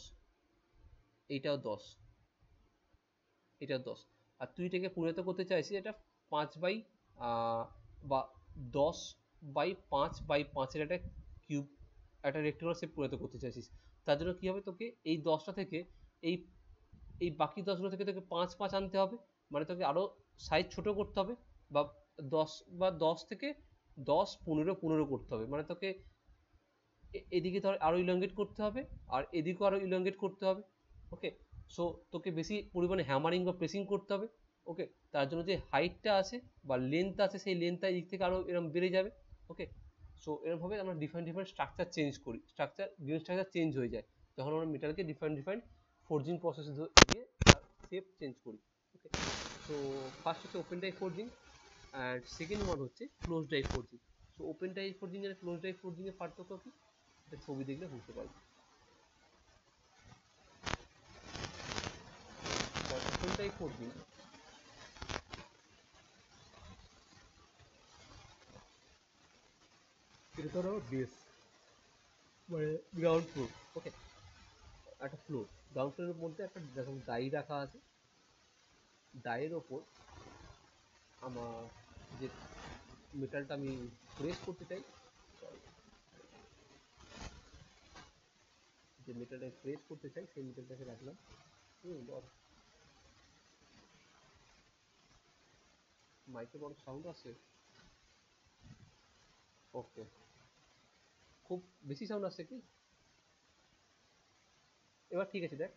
এইটাও 10, এটাও 10, আর তুই এটাকে পরিণত করতে চাইছিস এটা 5 বাই বা 10/5/5-এর একটা কিউব, একটা রেক্টেঙ্গুলার শেপ পরিণত করতে চাইছিস। তার জন্য কী হবে, তোকে এই 10টা থেকে এই এই বাকি 10গুলো থেকে তোকে 5 5 আনতে হবে, মানে তোকে আরও সাইজ ছোট করতে হবে, বা 10 বা 10 থেকে 10 15 15 করতে হবে, মানে তোকে এদিকে ধর আরও ইলংগেট করতে হবে, আর এদিকেও আরও ইলংগেট করতে হবে, ওকে। সো তোকে বেশি পরিমাণে হ্যামারিং বা প্রেসিং করতে হবে, ওকে। তার জন্য যে হাইটটা আছে বা লেন্থ আছে, সেই লেন্থটা এই দিক থেকে আরও এরকম বেড়ে যাবে, ওকে। সো এরকমভাবে আমরা ডিফারেন্ট ডিফারেন্ট স্ট্রাকচার চেঞ্জ করি, গ্রেন স্ট্রাকচার চেঞ্জ হয়ে যায় যখন আমরা মেটালকে ডিফারেন্ট ডিফারেন্ট ফোর্জিং প্রসেস দিয়ে শেপ চেঞ্জ করি, ওকে। সো ফার্স্ট হচ্ছে open type forging, and second one হচ্ছে close type forging. So open type forging আর ক্লোজ টাইপ ফোর্জিং এর পার্থক্য কি, এটা ছবি দেখলে বুঝতে পারবে। ওপেন টাইপ ফোর্জিং, এটা ধরো বেস, মানে গ্রাউন্ড ফ্লোর, ওকে, একটা ফ্লোর, গ্রাউন্ড ফ্লোরের মধ্যে একটা যখন ডাই রাখা আছে, ডাইয়ের ওপর আমার যে মেটালটা আমি প্রেস করতে চাই, যে মেটালটা প্রেস করতে চাই সেই মেটালটাকে রাখলাম, বল, মাইকে বড় সাউন্ড আছে, ওকে, খুব বেশি সাউন্ড আসছে কি, এবার ঠিক আছে দেখ,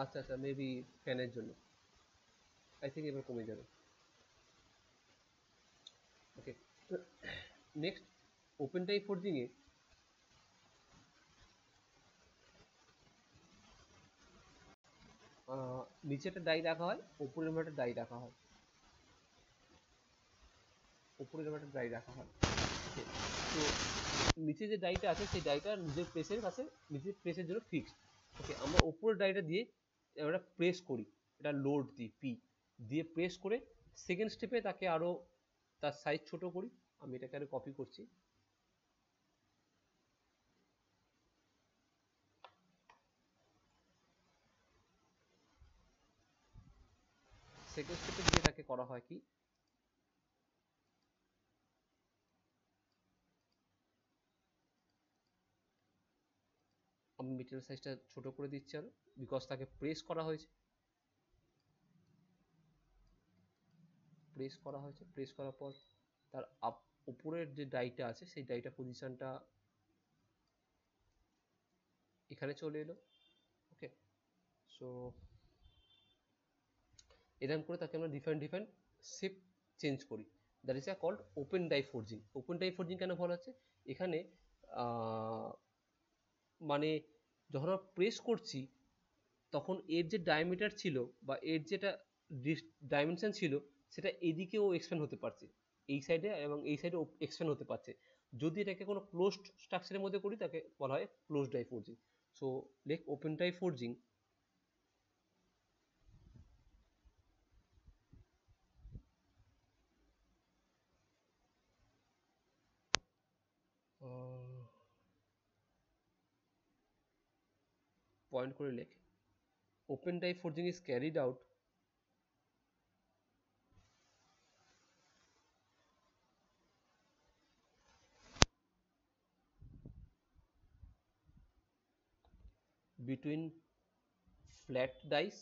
আচ্ছা আচ্ছা, মেবি ফ্যানের জন্য, আই থিঙ্ক এবার কমে যাবে, ওকে। নেক্সট ওপেন টাইপ ফোর্জিং এ নিচে একটা ডাই রাখা হয়, উপরে একটা ডাই রাখা হয়, উপরে একটা ডাই রাখা হয়, ওকে। তো নিচে যে ডাইটা আছে সেই ডাইটা নিজের প্রেসের কাছে, নিজের প্রেসের জন্য ফিক্সড, ওকে। আমরা উপরের ডাইটা দিয়ে আমরা প্রেস করি, এটা লোড দিই পি দিয়ে প্রেস করে সেকেন্ড স্টেপে তাকে আরো তার সাইজ ছোট করি, আমি এটাকে আরো কপি করছি, সেকেন্ড স্টেপে দিয়ে তাকে করা হয় কি, আমি মেটেরিয়াল সাইজটা ছোট করে দিচ্ছি আরো, বিকজ তাকে প্রেস করা হয়েছে, প্রেস করা হয়েছে, প্রেস করার পর তার উপরের যে ডাইটা আছে সেই ডাইটা পজিশনটা এখানে চলে এলো, ওকে। সো এরকম করে তাকে আমরা ডিফারেন্ট ডিফারেন্ট শেপ চেঞ্জ করি, that is called open die forging. Open die forging কেন বলা হচ্ছে, এখানে মানে যখন আমরা প্রেস করছি তখন এর যে ডায়ামিটার ছিল বা এর যেটা ডাইমেনশন ছিল সেটা এদিকেও এক্সপ্যান্ড হতে পারছে, এই সাইডে এবং এই সাইডে এক্সপ্যান্ড হতে পারছে। যদি এটাকে কোনো ক্লোজড স্ট্রাকচারের মধ্যে করি তাকে বলা হয় ক্লোজ ডাই ফোর্জিং। সো লেক ওপেন ডাই ফোর্জিং পয়েন্ট করে লেখ, open die forging is carried out between flat dice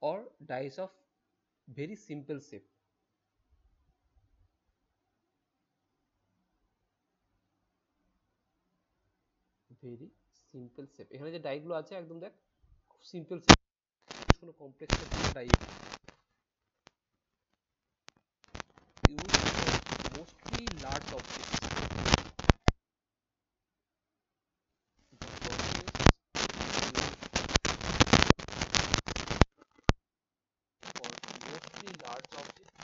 or dice of very simple shape. Very simple shape, এখানে যে ডাইগুলো আছে একদম দেখ খুব সিম্পল শেপ, কোনো complex die use mostly large objects. Mostly large objects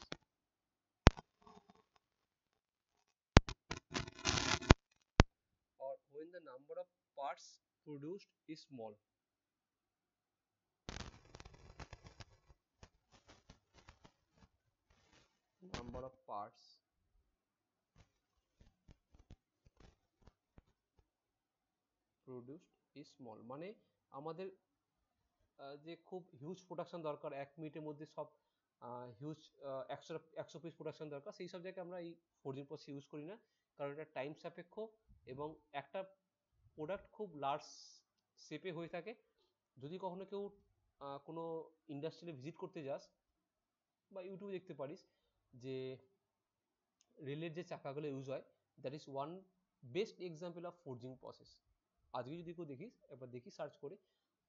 or when the number of parts produced is small. Number of parts produced is small, মানে আমাদের যে খুব হিউজ প্রোডাকশন দরকার, 1 মিনিটের মধ্যে সব হিউজ 100 পিস প্রোডাকশন দরকার, সেই সব জায়গায় আমরা এই ফোরজিং প্রসেস ইউজ করি না, কারণ এটা টাইম সাপেক্ষ এবং একটা প্রোডাক্ট খুব লার্জ শেপে হয়ে থাকে। যদি কখনো কেউ কোনো ইন্ডাস্ট্রিতে ভিজিট করতে যাস বা ইউটিউবে দেখতে পারিস যে রেলের যে চাকাগুলো ইউজ হয়, that is one best example of forging process. আজকে যদি কেউ দেখিস, একবার দেখি সার্চ করে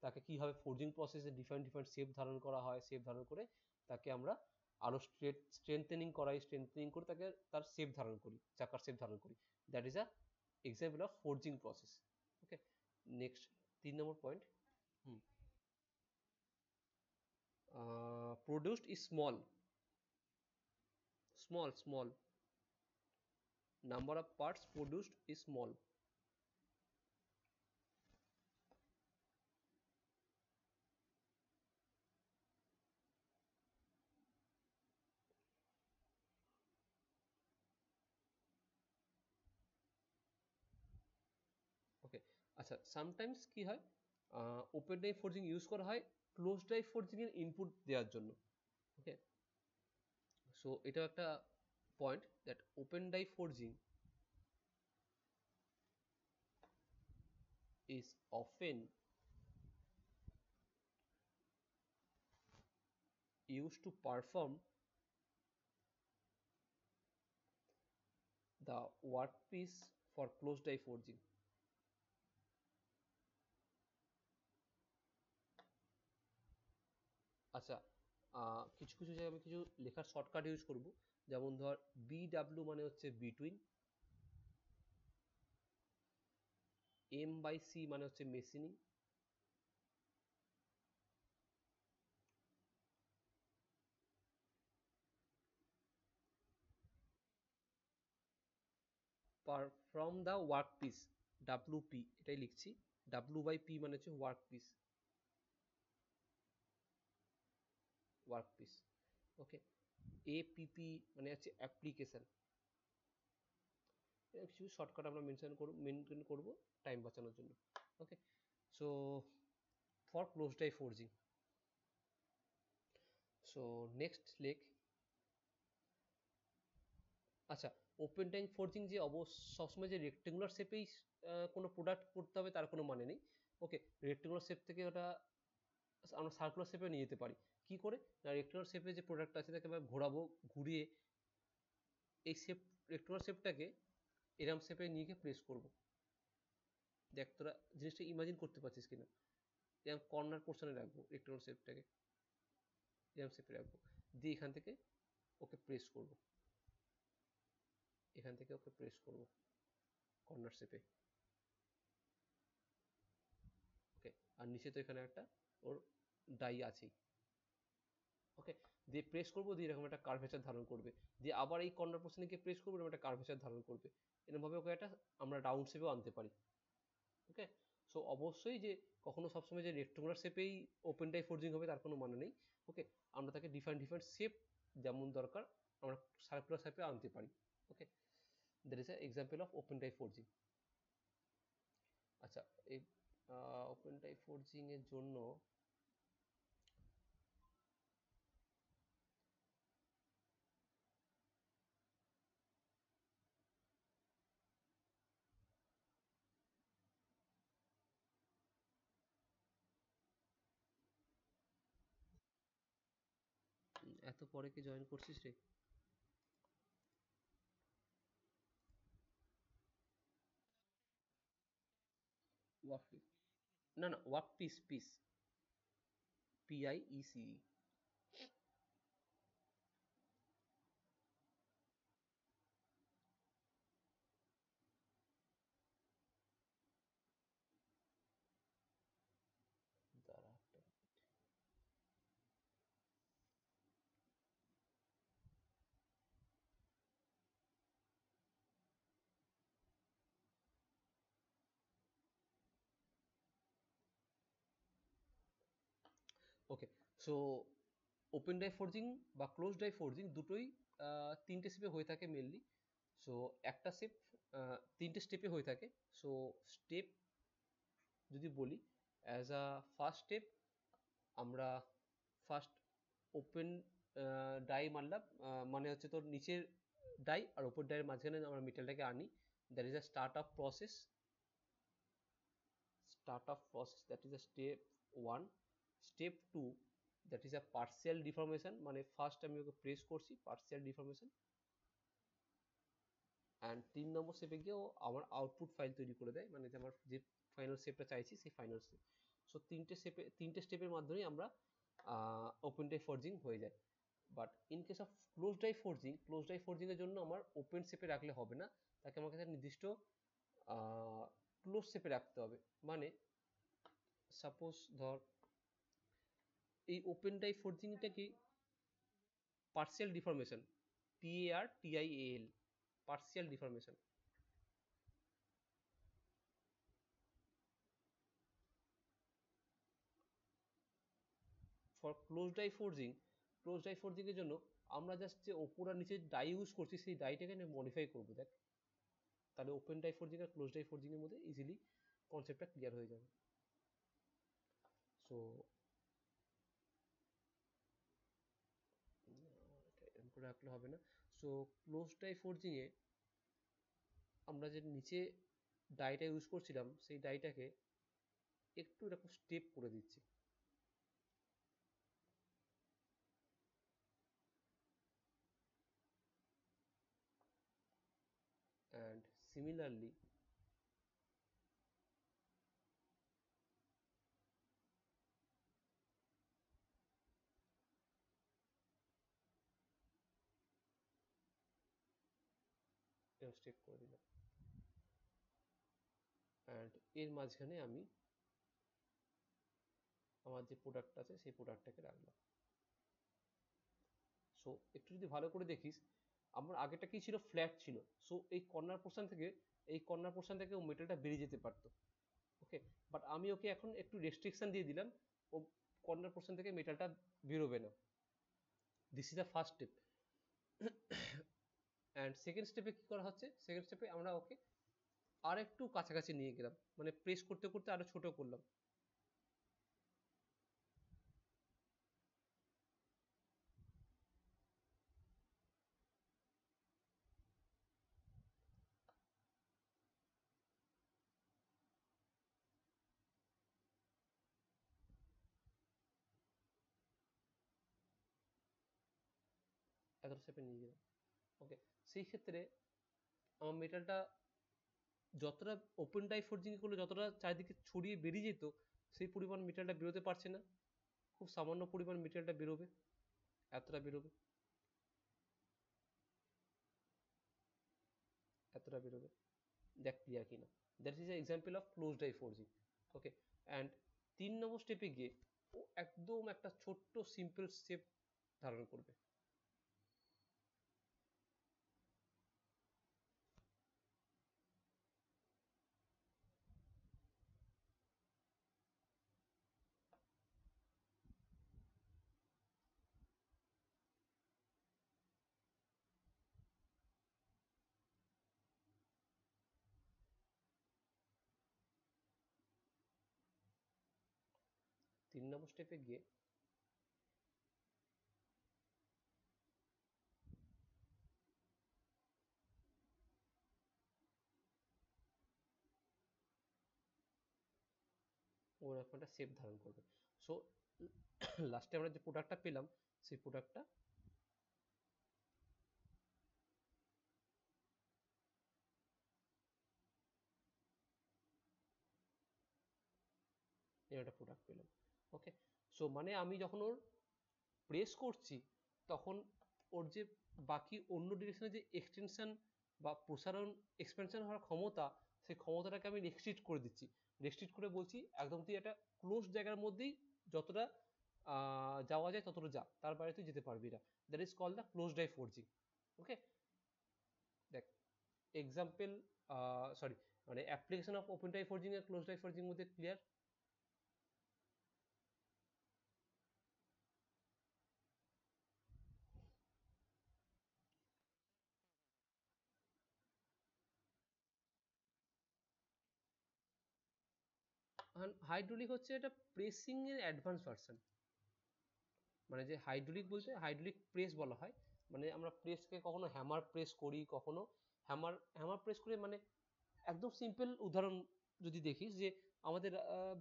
তাকে কীভাবে ফোরজিং প্রসেসে ডিফারেন্ট ডিফারেন্ট শেপ ধারণ করা হয়, শেপ ধারণ করে তাকে আমরা আরও স্ট্রেংথেনিং করে তাকে তার শেপ ধারণ করি, চাকার শেপ ধারণ করি, that is a example of forging process. Okay, next 3 number point. Produced is small, number of parts produced is small. ওকে, আচ্ছা সামটাইমস কি হয়, ওপেন ডাই ফোরজিং ইউজ করা হয় ক্লোজ ডাই ফোরজিং এর ইনপুট দেওয়ার জন্য। ওকে, সো এটা একটা point that open die forging is often used to perform the workpiece for closed die forging. আচ্ছা, কিছু কিছু জায়গায় আমি কিছু লেখার শর্টকাট ইউজ করব, যেমন ধর BW মানে হচ্ছে বিটুইন, M/C মানে হচ্ছে machining, from the workpiece WP, এটাই লিখছি, W/P মানে হচ্ছে ওয়ার্কপিস। ওকে, APP মানে হচ্ছে অ্যাপ্লিকেশন। কিছু শর্টকাট আমরা মেনটেন করব টাইম বাঁচানোর জন্য। Okay, so for close die forging, so next লেক। আচ্ছা, ওপেন ডাই ফোরজিং যে সবসময় যে রেক্টেঙ্গুলার শেপেই কোনো প্রোডাক্ট করতে হবে তার কোনো মানে নেই। ওকে, রেক্টেঙ্গুলার শেপ থেকে ওটা আমরা সার্কুলার শেপে নিয়ে যেতে পারি। কি করে না, রেক্টেঙ্গুলার শেপে যে প্রোডাক্ট আছে তাকে আমরা ঘোরাবো, ঘুরিয়ে এই শেপ রেক্টেঙ্গুলার শেপটাকে এরম শেপে নিয়ে গিয়ে প্রেস করব। দেখ তোরা জিনিসটা ইমাজিন করতে পারছিস কিনা, এরকম কর্নার পোর্শনে রাখবো রেক্টেঙ্গুলার শেপটাকে, এরকম শেপে রাখবো, দিয়ে এখান থেকে ওকে প্রেস করব, এখান থেকে ওকে প্রেস করব কর্নার শেপে। ওকে, আর নিচে তো এখানে একটা ওর ডাই আছেই। ওকে, দিয়ে প্রেস করবো, দিয়ে এরকম একটা কার্ভেচার ধারণ করবে, দিয়ে আবার এই কর্নার পোর্শনে গিয়ে প্রেস করবো, এরকম একটা কার্ভেচার ধারণ করবে, এরকমভাবে ওকে একটা আমরা রাউন্ড শেপেও আনতে পারি। ওকে, সো অবশ্যই যে কখনো সবসময় যে রেক্টেঙ্গুলার শেপেই ওপেন ডাই ফোরজিং হবে তার কোনো মানে নেই। ওকে, আমরা তাকে ডিফারেন্ট ডিফারেন্ট শেপ যেমন দরকার আমরা সার্কুলার শেপে আনতে পারি। Okay, that is a example of open die forging. আচ্ছা, এই ওপেন টাইপ ফোরজিং এর জন্য এত পরে কি জয়েন করছিস রে? ওয়ার্ক, না না, ওয়ার্ক পিস, পিস, PIECE। দাঁড়া একটা, ওকে। সো ওপেন ড্রাইভ ফোরজিং বা ক্লোজ ড্রাইভ ফোরজিং দুটোই তিনটে স্টেপে হয়ে থাকে মেনলি। সো একটা স্টেপ তিনটে স্টেপে হয়ে থাকে। সো স্টেপ যদি বলি, অ্যাজ আ ফার্স্ট স্টেপ আমরা ফার্স্ট ওপেন ডাই মারলাম, মানে হচ্ছে তোর নিচের ডাই আর ওপর ডাইয়ের মাঝখানে আমরা মেটালটাকে আনি। That is a start up process, that is a step 1. Step 2, that is a partial deformation, মানে ফার্স্ট আমি ওকে প্রেস করছি, পার্সিয়াল ডিফরমেশন। অ্যান্ড 3 নম্বর স্টেপে গিয়ে ও আমার আউটপুট ফাইল তৈরি করে দেয়, মানে যে আমার যে ফাইনাল স্টেপটা চাইছি সেই ফাইনাল স্টেপ। সো তিনটে স্টেপের মাধ্যমেই আমরা ওপেন ড্রাইভ ফোরজিং হয়ে যায়। But in case of close drive ফোরজিংয়ের জন্য আমার ওপেন স্টেপে রাখলে হবে না, তাকে আমার কাছে নির্দিষ্ট ক্লোজ স্টেপে রাখতে হবে। মানে সাপোজ ধর এই ওপেন ড্রাইভ ফোরজিংটা কি partial deformation, PARTIAL, partial deformation. For close die forging এর জন্য আমরা জাস্ট যে ওপর আর নিচে ডাই ইউজ করছি সেই ডাইটাকে মডিফাই করবো, দেখ তাহলে ওপেন ডাই ফোরজিং আর ক্লোজ ডাই ফোরজিং এর মধ্যে ইজিলি কনসেপ্টটা ক্লিয়ার হয়ে যাবে। সো এরকম করে রাখলে হবে না। সো ক্লোজ ডাই ফোরজিং এ আমরা যে নিচে ডাইটা ইউজ করছিলাম সেই ডাইটাকে একটু এরকম স্টেপ করে দিচ্ছি। অ্যান্ড সিমিলারলি স্টেপ করে দিলাম, অ্যান্ড এর মাঝখানে আমি আমার যে প্রোডাক্ট আছে সেই প্রোডাক্টটাকে রাখলাম। সো একটু যদি ভালো করে দেখিস, আমার আগেটা কি ছিল, ফ্ল্যাট ছিল। সো এই কর্নার পোর্শন থেকে ও মেটেরিয়ালটা বেরিয়ে যেতে পারতো। ওকে, বাট আমি ওকে এখন একটু রেস্ট্রিকশন দিয়ে দিলাম, ও কর্নার পোর্শন থেকে মেটালটা বেরোবে না। This is the first step. And second স্টেপে কি করা হচ্ছে, সেকেন্ড স্টেপে আমরা ওকে আর একটু কাছাকাছি নিয়ে গেলাম, মানে প্রেস করতে করতে আরো ছোট করলাম। এতটা স্টেপে নিয়ে গেলাম। ওকে, সেই ক্ষেত্রে আমার মেটালটা যতটা ওপেন ডাই ফোরজিং করলে যতটা চারিদিকে ছড়িয়ে বেরিয়ে যেত, সেই পরিমাণ মেটেরিয়ালটা বেরোতে পারছে না। খুব সামান্য পরিমাণ মেটেরিয়ালটা বেরোবে, এতটা বেরোবে, এতটা বেরোবে। দেখ ক্লিয়ার কিনা। That is a example of close die forging. Okay, and 3 নম্বর স্টেপে গিয়ে ও একদম একটা ছোট্ট সিম্পল স্টেপ ধারণ করবে। নম্বর স্টেপে গিয়ে ওরকম একটা শেপ ধারণ করবে। সো লাস্টে আমরা যে প্রোডাক্টটা পেলাম সেই প্রোডাক্টটা এর একটা প্রোডাক্ট পেলাম। ওকে, সো মানে আমি যখন ওর প্রেস করছি তখন ওর যে বাকি অন্য ডিরেকশনে যে এক্সটেনশন বা প্রসারণ এক্সপেনশন হওয়ার ক্ষমতা, সেই ক্ষমতাটাকে আমি রেস্ট্রিক্ট করে দিচ্ছি। রেস্ট্রিক্ট করে বলছি একদম তুই একটা ক্লোজ জায়গার মধ্যেই যতটা যাওয়া যায় ততটা যা, তার বাইরে তুই যেতে পারবি না। That is call the close die forging. Okay, দেখ এক্সাম্পল, সরি, মানে application of open die forging আর ক্লোজ ডাই ফোরজিং মধ্যে ক্লিয়ার? হাইড্রোলিক হচ্ছে এটা প্রেসিং এর অ্যাডভান্স ভার্সন। মানে যে হাইড্রোলিক বলতে হাইড্রোলিক প্রেস বলা হয়। মানে আমরা প্রেসকে কখনো হ্যামার প্রেস করি, কখনো হ্যামার হ্যামার প্রেস করে, মানে একদম সিম্পল উদাহরণ যদি দেখিস যে আমাদের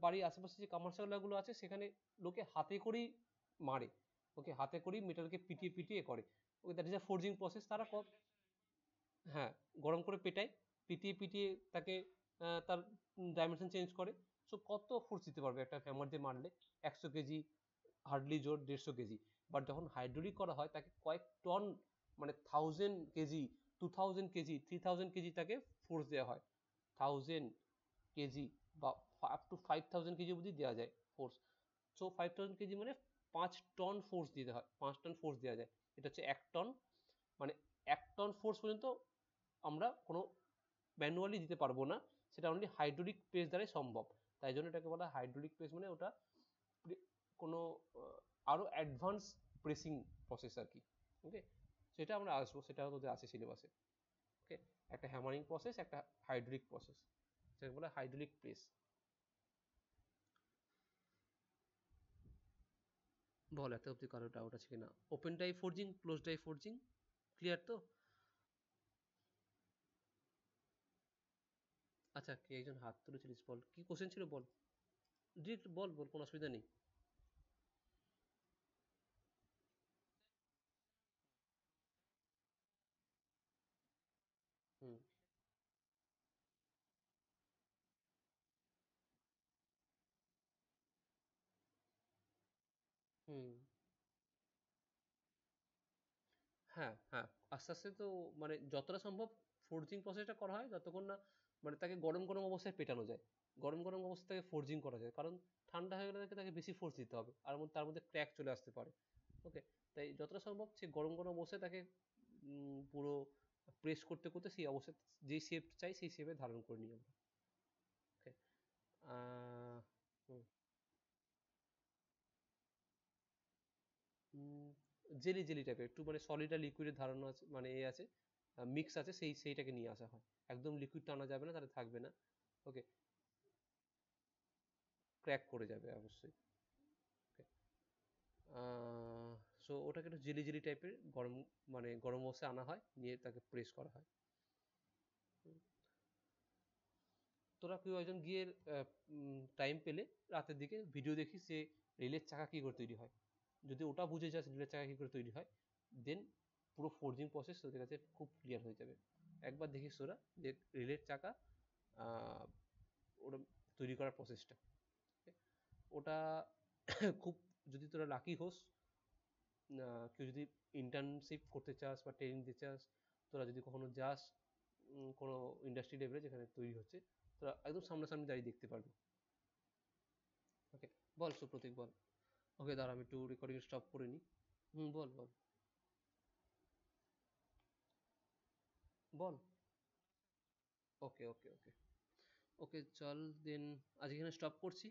বাড়ির আশেপাশে যে কামারশালাগুলো আছে সেখানে লোকে হাতে করেই মারে। ওকে, হাতে করেই মেটালকে পিটিয়ে পিটিয়ে করে। Okay, that is a forging process. তারা হ্যাঁ, গরম করে পেটায়, পিটিয়ে পিটিয়ে তাকে তার ডাইমেনশন চেঞ্জ করে। সো কত ফোর্স দিতে পারবে একটা হ্যামার দিয়ে মারলে? 100 কেজি, হার্ডলি জোর 150 কেজি। বাট যখন হাইড্রোলিক করা হয় তাকে কয়েক টন, মানে 1000 কেজি, 2000 কেজি, 3000 কেজি তাকে ফোর্স দেওয়া হয়। 1000 কেজি বা আপ টু 5000 কেজি অবধি দেওয়া যায় ফোর্স। সো 5000 কেজি মানে 5 টন ফোর্স দিতে হয়, 5 টন ফোর্স দেওয়া যায়। এটা হচ্ছে 1 টন। মানে 1 টন ফোর্স পর্যন্ত আমরা কোনো ম্যানুয়ালি দিতে পারবো না, সেটা অনলি হাইড্রোলিক প্রেস দ্বারাই সম্ভব। তাই জন্য এটাকে বলা হয় হাইড্রোলিক প্রেস। মানে ওটা কোনো আরো অ্যাডভান্স প্রেসিং প্রসেস আর কি। ওকে, সেটা আমরা আসবো, সেটা তোদের আছে সিলেবাসে। ওকে, একটা হ্যামারিং প্রসেস, একটা হাইড্রোলিক প্রসেস, সেটাকে বলা হয় হাইড্রোলিক প্রেস। বল এত অব্দি কারো ডাউট আছে কিনা? Open die forging, close die forging clear তো? আচ্ছা, কে একজন হাত তুলেছিলিস, বল কি কোশ্চেন ছিল বল, ডিরেক্ট বল, বল কোনো অসুবিধা নেই। হুম। হুম। হ্যাঁ, হ্যাঁ, আস্তে আস্তে তো, মানে যতটা সম্ভব ফোর্জিং প্রসেসটা করা হয় যতক্ষণ না মানে তাকে গরম গরম অবস্থায় পেটানো যায়। গরম গরম অবস্থা থেকে ফোর্জিং করা যায়, কারণ ঠান্ডা হয়ে গেলে তাকে বেশি ফোর্স দিতে হবে আর তার মধ্যে ক্র্যাক চলে আসতে পারে। ওকে, তাই যতটা সম্ভব সে গরম গরম অবস্থায় তাকে পুরো প্রেস করতে করতে সেই অবস্থায় যেই শেপ চাই সেই শেপে ধারণ করে নিই আমরা। ওকে। হুম। জেলি জেলি টাইপের একটু, মানে সলিড আর লিকুইডের ধারণা আছে, মানে এ আছে, মিক্স আছে, সেইটাকে নিয়ে আসা হয়। একদম লিকুইড টানা যাবে না, তাহলে থাকবে না। ওকে, ক্র্যাক করে যাবে অবশ্যই। ওকে, সো ওটাকে একটু জেলি জেলি টাইপের গরম, মানে গরম অবস্থায় আনা হয়, নিয়ে তাকে প্রেস করা হয়। তোরা কেউ একজন গিয়ে টাইম পেলে রাতের দিকে ভিডিও দেখিস যে রেলের চাকা কী করে তৈরি হয়। যদি ওটা বুঝে যাস রেলের চাকা কী করে তৈরি হয়, দেন পুরো ফোর্জিং প্রসেস তোদের কাছে খুব ক্লিয়ার হয়ে যাবে। একবার দেখিস তোরা যে রেলের চাকা ওটা তৈরি করার প্রসেসটা। ওটা খুব, যদি তোরা লাকি হোস, কেউ যদি ইন্টার্নশিপ করতে চাস বা ট্রেনিং দিতে চাস, তোরা যদি কখনো যাস কোনো ইন্ডাস্ট্রি লেভেলে যেখানে তৈরি হচ্ছে, তোরা একদম সামনাসামনি দাঁড়িয়ে দেখতে পারবি। ওকে, বল সুপ্রতীক বল। ওকে, দাঁড়া আমি একটু রেকর্ডিং স্টপ করে নিই। হুম, বল বল বল। ওকে ওকে ওকে ওকে, চল দেন আজ এখানে স্টপ করছি।